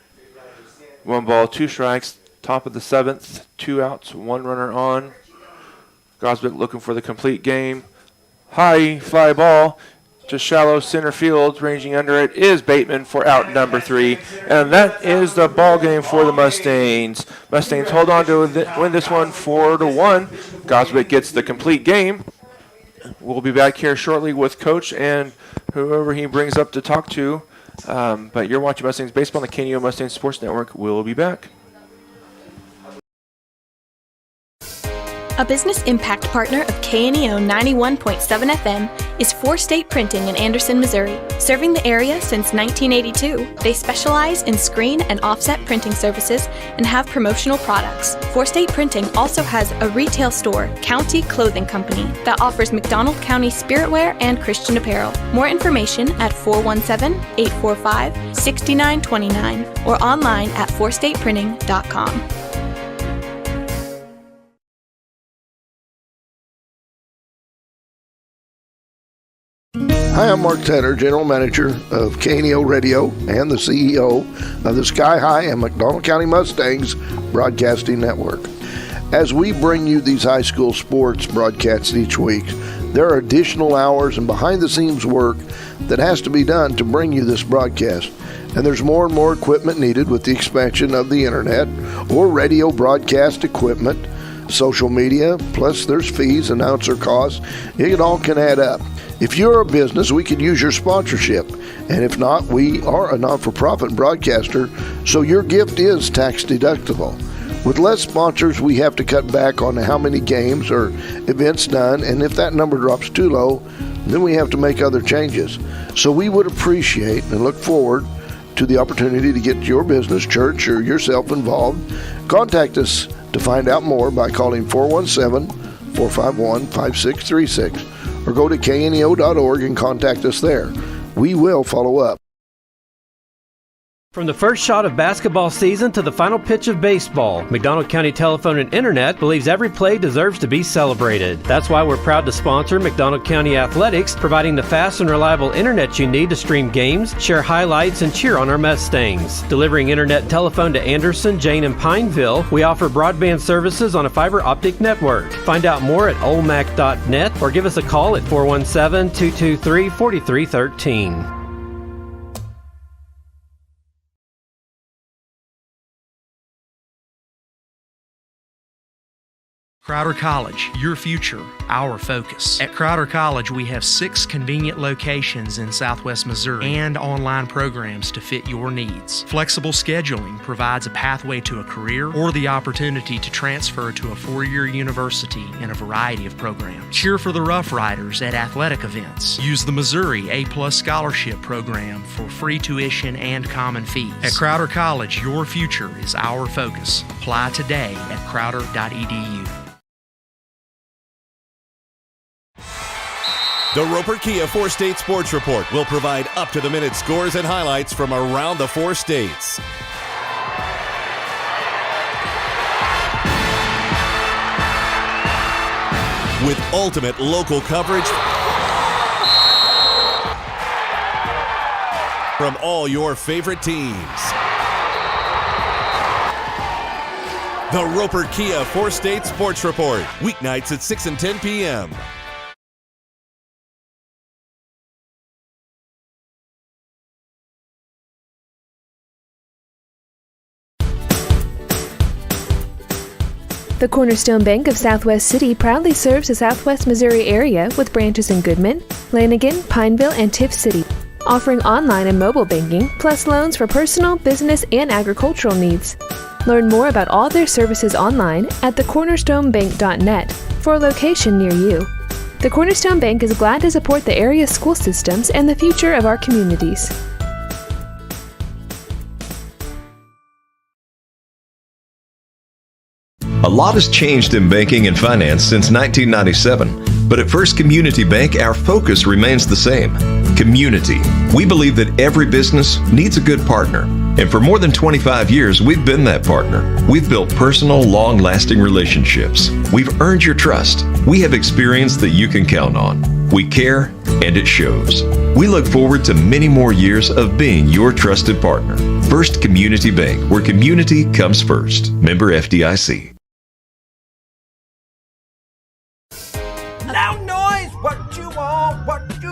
1 ball, 2 strikes. Top of the 7th, 2 outs, 1 runner on. Goswick looking for the complete game. High fly ball to shallow center field. Ranging under it is Bateman for out number 3. And that is the ball game for the Mustangs. Mustangs hold on to win this one 4-1. Goswick gets the complete game. We'll be back here shortly with Coach and whoever he brings up to talk to. But you're watching Mustangs Baseball on the KNEO Mustangs Sports Network. We'll be back. A business impact partner of KNEO 91.7 FM is For State Printing in Anderson, Missouri. Serving the area since 1982, they specialize in screen and offset printing services and have promotional products. For State Printing also has a retail store, County Clothing Company, that offers McDonald County spiritwear and Christian apparel. More information at 417-845-6929 or online at forstateprinting.com. Hi, I'm Mark Tedder, General Manager of KNEO Radio and the CEO of the Sky High and McDonald County Mustangs Broadcasting Network. As we bring you these high school sports broadcasts each week, there are additional hours and behind-the-scenes work that has to be done to bring you this broadcast. And there's more and more equipment needed with the expansion of the internet or radio broadcast equipment, social media, plus there's fees, announcer costs. It all can add up. If you're a business, we could use your sponsorship. And if not, we are a not-for-profit broadcaster, so your gift is tax deductible. With less sponsors, we have to cut back on how many games or events done, and if that number drops too low, then we have to make other changes. So we would appreciate and look forward to the opportunity to get your business, church, or yourself involved. Contact us to find out more by calling 417-451-5636 or go to kneo.org and contact us there. We will follow up. From the first shot of basketball season to the final pitch of baseball, McDonald County Telephone and Internet believes every play deserves to be celebrated. That's why we're proud to sponsor McDonald County Athletics, providing the fast and reliable internet you need to stream games, share highlights, and cheer on our Mustangs. Delivering internet and telephone to Anderson, Jane, and Pineville, we offer broadband services on a fiber optic network. Find out more at olmac.net or give us a call at 417-223-4313. Crowder College, your future, our focus. At Crowder College, we have 6 convenient locations in Southwest Missouri and online programs to fit your needs. Flexible scheduling provides a pathway to a career or the opportunity to transfer to a 4-year university in a variety of programs. Cheer for the Rough Riders at athletic events. Use the Missouri A+ Scholarship Program for free tuition and common fees. At Crowder College, your future is our focus. Apply today at crowder.edu. The Roper Kia 4-State Sports Report will provide up-to-the-minute scores and highlights from around the 4 states. With ultimate local coverage from all your favorite teams. The Roper Kia 4-State Sports Report, weeknights at 6 and 10 p.m. The Cornerstone Bank of Southwest City proudly serves the Southwest Missouri area with branches in Goodman, Lanigan, Pineville, and Tiff City, offering online and mobile banking, plus loans for personal, business, and agricultural needs. Learn more about all their services online at thecornerstonebank.net for a location near you. The Cornerstone Bank is glad to support the area's school systems and the future of our communities. A lot has changed in banking and finance since 1997, but at First Community Bank, our focus remains the same. Community. We believe that every business needs a good partner, and for more than 25 years, we've been that partner. We've built personal, long-lasting relationships. We've earned your trust. We have experience that you can count on. We care, and it shows. We look forward to many more years of being your trusted partner. First Community Bank, where community comes first. Member FDIC. Loud noise! What you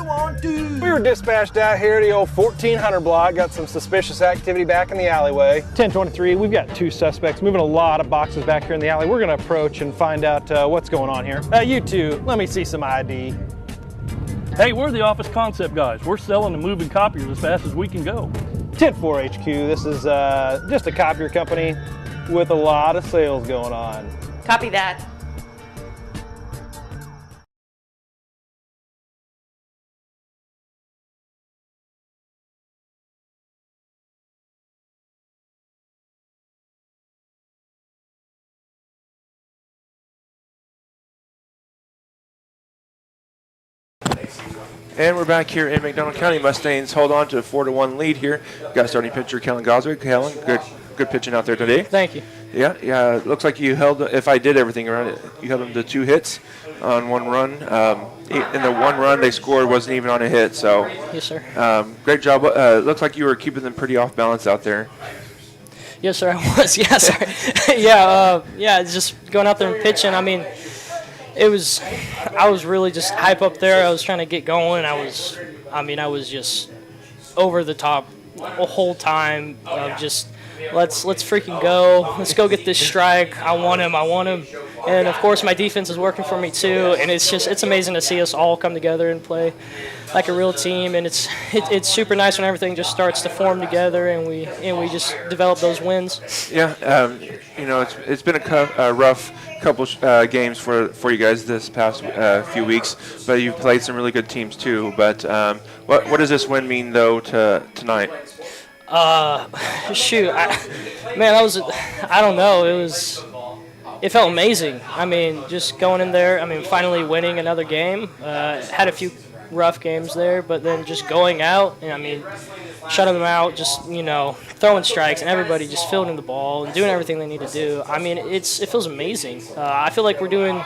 want, do? We were dispatched out here to the old 1400 block. Got some suspicious activity back in the alleyway. 1023, we've got 2 suspects moving a lot of boxes back here in the alley. We're gonna approach and find out what's going on here. You two, let me see some ID. Hey, we're the office concept guys. We're selling and moving copiers as fast as we can go. 104 HQ, this is just a copier company with a lot of sales going on. Copy that. And we're back here in McDonald County. Mustangs hold on to a 4-1 lead here. Got starting pitcher Kellen Goswick. Kellen, good pitching out there today. Thank you. Yeah. Looks like you held. If I did everything around it, you held them to 2 hits on 1 run. In the 1 run they scored wasn't even on a hit. So yes, sir. Great job. Looks like you were keeping them pretty off balance out there. Yes, sir. I was. Yeah, sorry. Yeah. Just going out there and pitching. I mean, I was really just hype up there. I was trying to get going. I was just over the top the whole time of just let's freaking go. Let's go get this strike. I want him. And of course my defense is working for me too. And it's amazing to see us all come together and play like a real team. And it's super nice when everything just starts to form together and we just develop those wins. Yeah, it's been a rough couple games for you guys this past few weeks, but you've played some really good teams too. But what does this win mean though to tonight? Shoot, I don't know. It felt amazing. I mean, just going in there. I mean, finally winning another game. Had a few rough games there, but then just going out and I mean, shutting them out, just throwing strikes and everybody just fielding the ball and doing everything they need to do. I mean, it feels amazing. I feel like we're doing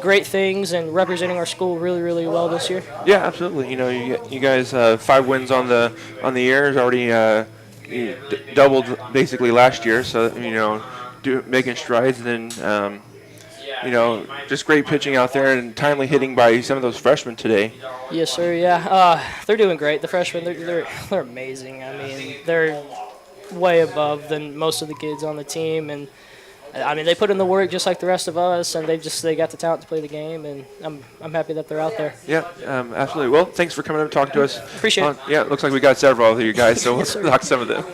great things and representing our school really, really well this year. Yeah, absolutely. You guys 5 wins on the year is already doubled basically last year. So making strides and then. Just great pitching out there and timely hitting by some of those freshmen today. Yes, sir. Yeah, they're doing great. The freshmen, they're amazing. I mean, they're way above than most of the kids on the team, and I mean, they put in the work just like the rest of us, and they got the talent to play the game, and I'm happy that they're out there. Yeah, absolutely. Well, thanks for coming up and talking to us. Appreciate it. Yeah, it looks like we got several of you guys, so let's talk some of them.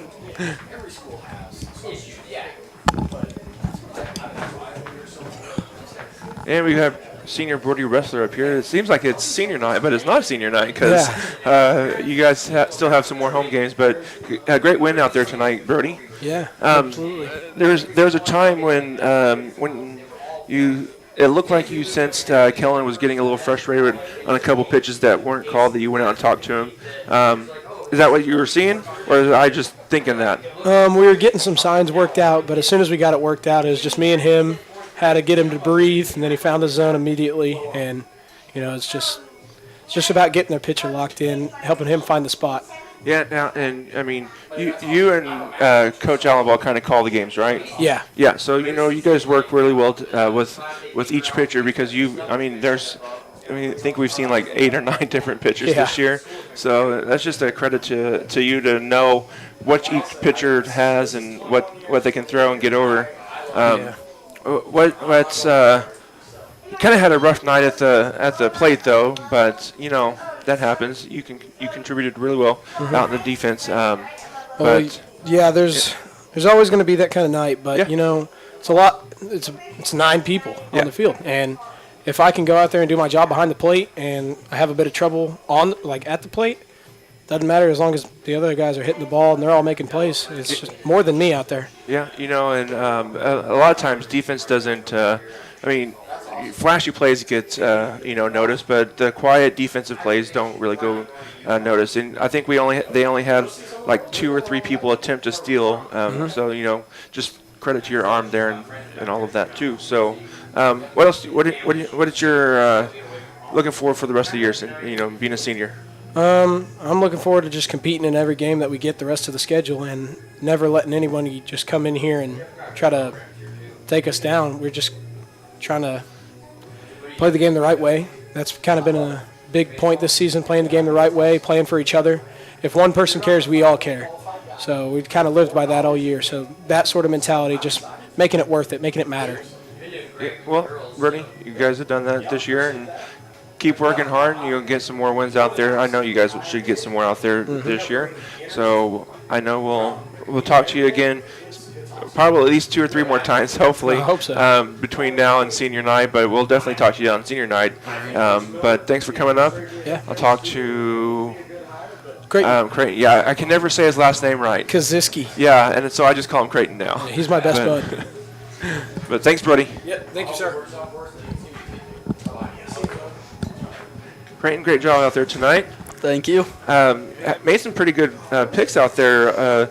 And we have senior Brody wrestler up here. It seems like it's senior night, but it's not senior night because you guys still have some more home games. But a great win out there tonight, Brody. Yeah, absolutely. There was a time when it looked like you sensed Kellen was getting a little frustrated on a couple pitches that weren't called, that you went out and talked to him. Is that what you were seeing, or was I just thinking that? We were getting some signs worked out, but as soon as we got it worked out, it was just me and him. Had to get him to breathe, and then he found the zone immediately. And it's just about getting their pitcher locked in, helping him find the spot. Yeah. Now, and I mean, you and Coach Allenball kind of call the games, right? Yeah. Yeah. So you guys work really well with each pitcher because I think we've seen like 8 or 9 different pitchers this year. So that's just a credit to you to know what each pitcher has and what they can throw and get over. What's you kind of had a rough night at the plate though, but that happens. You contributed really well out in the defense. There's always going to be that kind of night, but it's a lot. It's 9 people on the field, and if I can go out there and do my job behind the plate, and I have a bit of trouble at the plate, doesn't matter as long as the other guys are hitting the ball and they're all making plays. It's just more than me out there. Yeah, and a lot of times defense doesn't. Flashy plays get noticed, but the quiet defensive plays don't really go noticed. And I think they only had like 2 or 3 people attempt to steal. So just credit to your arm there and all of that too. So what else? What is your looking forward for the rest of the year? Being a senior. I'm looking forward to just competing in every game that we get the rest of the schedule and never letting anyone just come in here and try to take us down. We're just trying to play the game the right way. That's kind of been a big point this season, playing the game the right way, playing for each other. If one person cares, we all care. So we've kind of lived by that all year. So that sort of mentality, just making it worth it, making it matter. Yeah, well, Brody, you guys have done that this year, and keep working hard, and you'll get some more wins out there. I know you guys should get some more out there this year. So I know we'll talk to you again probably at least 2 or 3 more times, hopefully. I hope so. Between now and senior night, but we'll definitely talk to you on senior night. But thanks for coming up. Yeah. I'll talk to Creighton. Yeah, I can never say his last name right. Kaziski. Yeah, and so I just call him Creighton now. Yeah, he's my best bud. But thanks, Brody. Yeah, thank you, sir. Creighton, great job out there tonight. Thank you. Made some pretty good picks out there.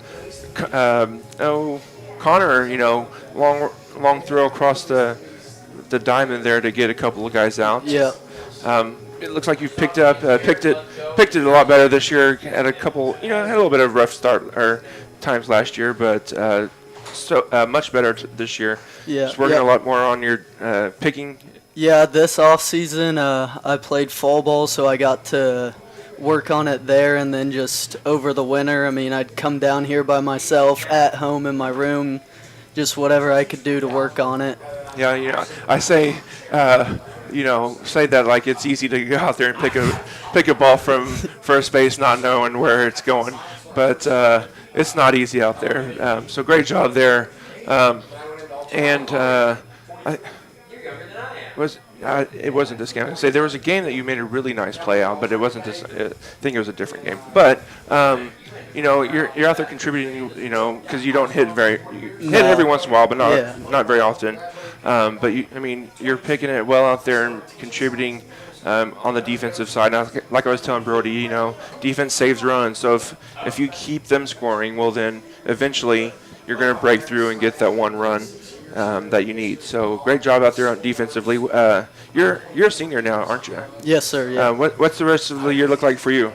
Connor, long throw across the diamond there to get a couple of guys out. Yeah. It looks like you've picked it a lot better this year. Had a couple, had a little bit of rough start or times last year, but much better this year. Yeah. Just working a lot more on your picking. Yeah, this off season I played fall ball, so I got to work on it there, and then just over the winter, I'd come down here by myself at home in my room, just whatever I could do to work on it. Yeah, I say, say that like it's easy to go out there and pick a ball from first base, not knowing where it's going, but it's not easy out there. So great job there, it wasn't this game. I say there was a game that you made a really nice play out, but it wasn't this. I think it was a different game. But you're out there contributing. Because you don't hit hit every once in a while, but not very often. But you're picking it well out there and contributing on the defensive side. Now, like I was telling Brody, defense saves runs. So if you keep them scoring, well then eventually you're going to break through and get that one run that you need. So great job out there defensively. You're a senior now, aren't you? Yes, sir. Yeah. What's the rest of the year look like for you?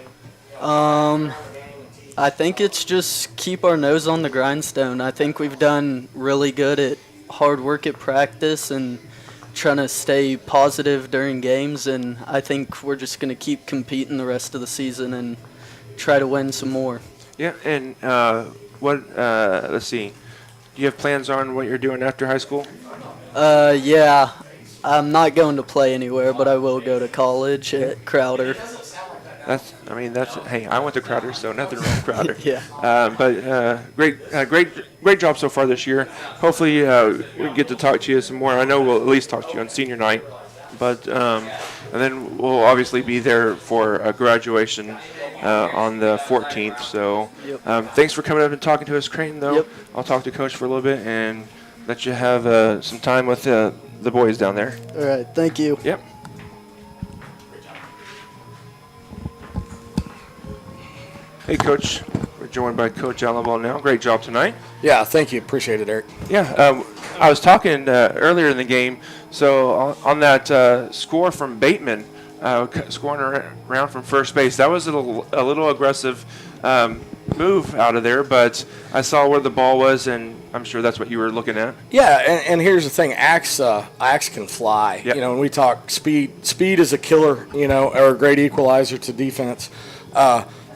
I think it's just keep our nose on the grindstone. I think we've done really good at hard work at practice and trying to stay positive during games, and I think we're just going to keep competing the rest of the season and try to win some more. Yeah, and let's see. Do you have plans on what you're doing after high school? Yeah. I'm not going to play anywhere, but I will go to college at Crowder. Hey, I went to Crowder, so nothing wrong with Crowder. Yeah. Great job so far this year. Hopefully we get to talk to you some more. I know we'll at least talk to you on senior night, but and then we'll obviously be there for graduation on the 14th. So thanks for coming up and talking to us, Creighton. Though I'll talk to Coach for a little bit and let you have some time with the boys down there. All right. Thank you. Yep. Hey, Coach. We're joined by Coach Allenball now. Great job tonight. Yeah, thank you. Appreciate it, Eric. Yeah, I was talking earlier in the game. So on that score from Bateman, scoring around from first base, that was a little aggressive move out of there. But I saw where the ball was, and I'm sure that's what you were looking at. Yeah, and here's the thing: Axe can fly. Yep. You know, when we talk speed, speed is a killer. You know, or a great equalizer to defense.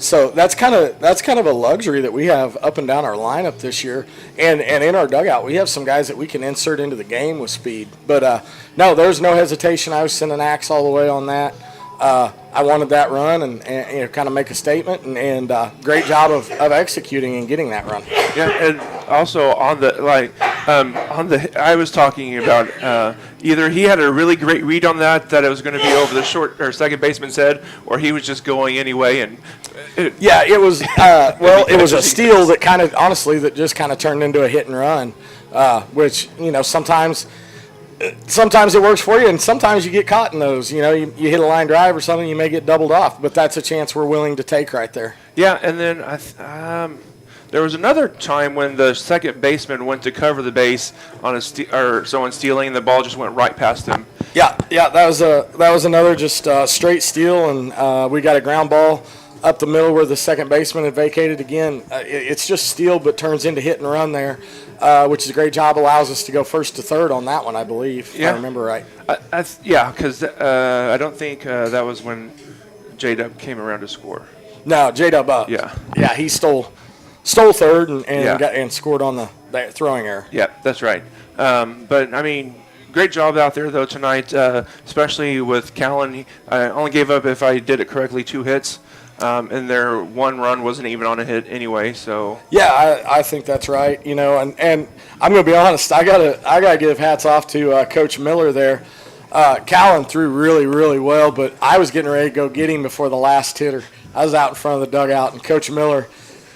So that's kind of a luxury that we have up and down our lineup this year, and in our dugout we have some guys that we can insert into the game with speed. But no, there's no hesitation. I was sending Axe all the way on that. I wanted that run and you know, kind of make a statement, and great job of executing and getting that run. Yeah, and also on the I was talking about either he had a really great read on that it was going to be over the short or second baseman's head, or he was just going anyway. And it was it was a steal that kind of honestly that just kind of turned into a hit and run, which you know sometimes it works for you, and sometimes you get caught in those. You know, you hit a line drive or something, you may get doubled off, but that's a chance we're willing to take right there. Yeah, and then there was another time when the second baseman went to cover the base on someone stealing, and the ball just went right past him. Yeah, that was another just straight steal, and we got a ground ball up the middle where the second baseman had vacated again. It's just steal, but turns into hit and run there, which is a great job. Allows us to go first to third on that one, I believe, if I remember right. Because I don't think that was when J-Dub came around to score. No, J-Dub up. Yeah, he stole third and scored on the throwing error. Yeah, that's right. But, I mean, great job out there, though, tonight, especially with Callan. I only gave up, if I did it correctly, 2 hits. And their one run wasn't even on a hit anyway, so. Yeah, I think that's right. You know, and I'm going to be honest. I gotta give hats off to Coach Miller there. Callan threw really, really well, but I was getting ready to go get him before the last hitter. I was out in front of the dugout, and Coach Miller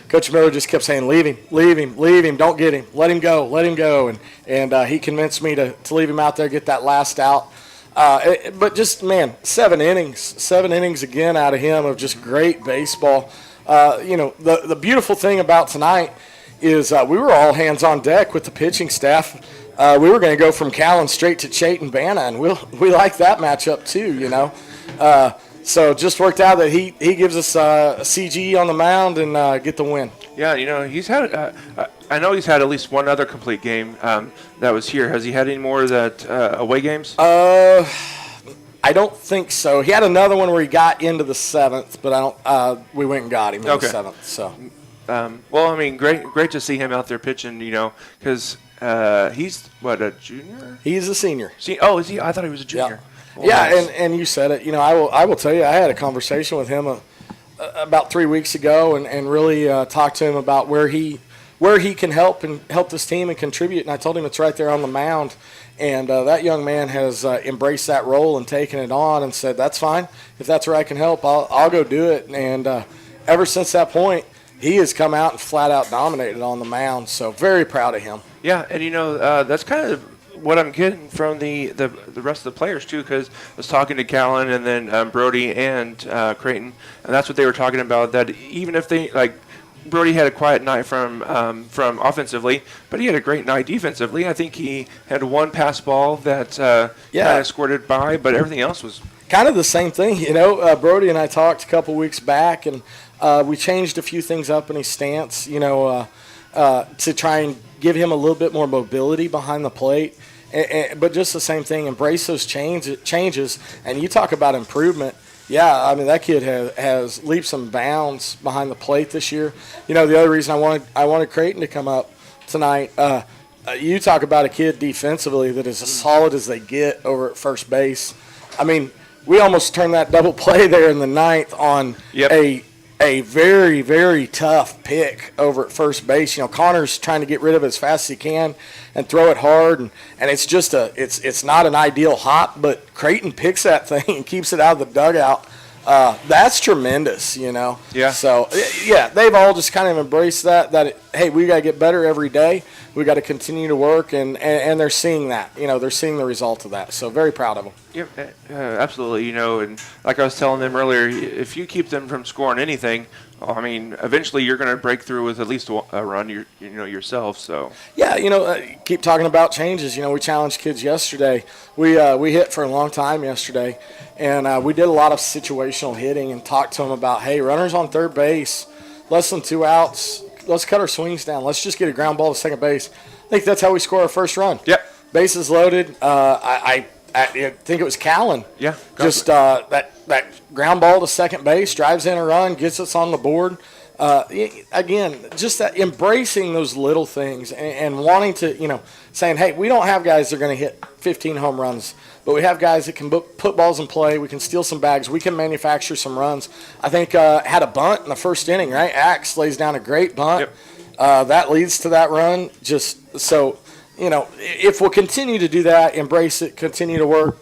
just kept saying, leave him, don't get him, let him go, and he convinced me to leave him out there, get that last out. But just, man, 7 innings again out of him of just great baseball. You know, the beautiful thing about tonight is we were all hands on deck with the pitching staff. We were going to go from Callan straight to Chayton Banna, and we like that matchup too, you know. So it just worked out that he gives us a CG on the mound and get the win. Yeah, you know, he's had I know he's had at least one other complete game that was here. Has he had any more of that away games? I don't think so. He had another one where he got into the 7th, but we went and got him in the 7th. So, well, I mean, great to see him out there pitching. You know, because he's a junior. He's a senior. Is he? I thought he was a junior. Yeah. Well, and you said it. You know, I will tell you, I had a conversation with him about 3 weeks ago, and really talked to him about where he can help this team and contribute. And I told him it's right there on the mound. And that young man has embraced that role and taken it on and said, that's fine. If that's where I can help, I'll go do it. And ever since that point, he has come out and flat out dominated on the mound. So very proud of him. Yeah, and you know, that's kind of what I'm getting from the rest of the players too, because I was talking to Callan and then Brody and Creighton, and that's what they were talking about. That even if they Brody had a quiet night from offensively, but he had a great night defensively. I think he had one pass ball that kind of squirted by, but everything else was kind of the same thing. You know, Brody and I talked a couple weeks back, and we changed a few things up in his stance. You know, to try and give him a little bit more mobility behind the plate. But just the same thing, embrace those changes. And you talk about improvement. Yeah, I mean, that kid has leaps and bounds behind the plate this year. You know, the other reason I wanted Creighton to come up tonight. You talk about a kid defensively that is as solid as they get over at first base. I mean, we almost turned that double play there in the ninth on a very, very tough pick over at first base. You know, Connor's trying to get rid of it as fast as he can and throw it hard, and it's just it's not an ideal hop, but Creighton picks that thing and keeps it out of the dugout. That's tremendous, you know. Yeah. So, yeah, they've all just kind of embraced that hey, we got to get better every day. We got to continue to work, and they're seeing that. You know, they're seeing the result of that. So, very proud of them. Yep, absolutely. You know, and like I was telling them earlier, if you keep them from scoring anything, I mean, eventually you're going to break through with at least a run, yourself. So. Yeah, you know, keep talking about changes. You know, we challenged kids yesterday. We hit for a long time yesterday, and we did a lot of situational hitting and talked to them about, hey, runners on third base, less than 2 outs. Let's cut our swings down. Let's just get a ground ball to second base. I think that's how we score our first run. Yep. Bases loaded. I think it was Callan. Yeah. Just that ground ball to second base, drives in a run, gets us on the board. Again, just that embracing those little things and wanting to, you know, saying, hey, we don't have guys that are going to hit 15 home runs, but we have guys that can put balls in play. We can steal some bags. We can manufacture some runs. I think had a bunt in the first inning, right? Axe lays down a great bunt. Yep. That leads to that run. Just so, you know, if we'll continue to do that, embrace it, continue to work,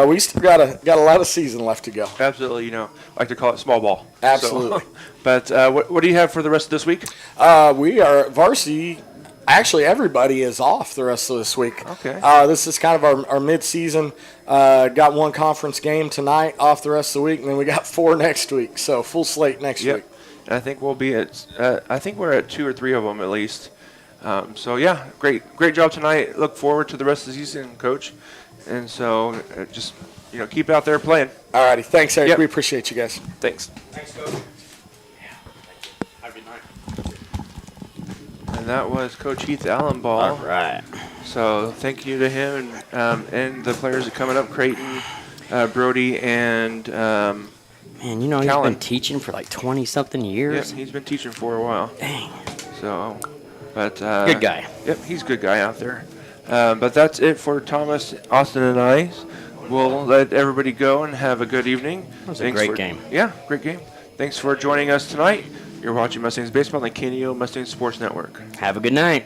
we still got a lot of season left to go. Absolutely, you know, I like to call it small ball. Absolutely. So, but what do you have for the rest of this week? We are varsity. Actually, everybody is off the rest of this week. Okay. This is kind of our mid-season. Got one conference game tonight, off the rest of the week, and then we got 4 next week. So full slate next week. And I think we'll be at. I think we're at 2 or 3 of them at least. So yeah, great job tonight. Look forward to the rest of the season, Coach. And so just keep out there playing. All righty, thanks, Eric. Yep. We appreciate you guys. Thanks. Thanks, Coach. Have a good night. And that was Coach Heath Allenball. All right. So thank you to him and the players that are coming up, Creighton, Brody, and man, he's been teaching for like 20-something years. Yeah, he's been teaching for a while. Dang. So, but good guy. Yep, he's a good guy out there. But that's it for Thomas, Austin, and I. We'll let everybody go and have a good evening. That was a great game. Yeah, great game. Thanks for joining us tonight. You're watching Mustangs Baseball on the KNEO Mustangs Sports Network. Have a good night.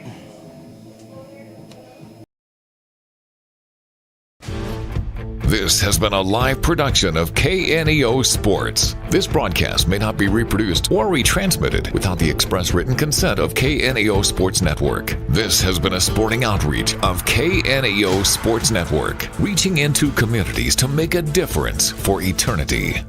This has been a live production of KNEO Sports. This broadcast may not be reproduced or retransmitted without the express written consent of KNEO Sports Network. This has been a sporting outreach of KNEO Sports Network, reaching into communities to make a difference for eternity.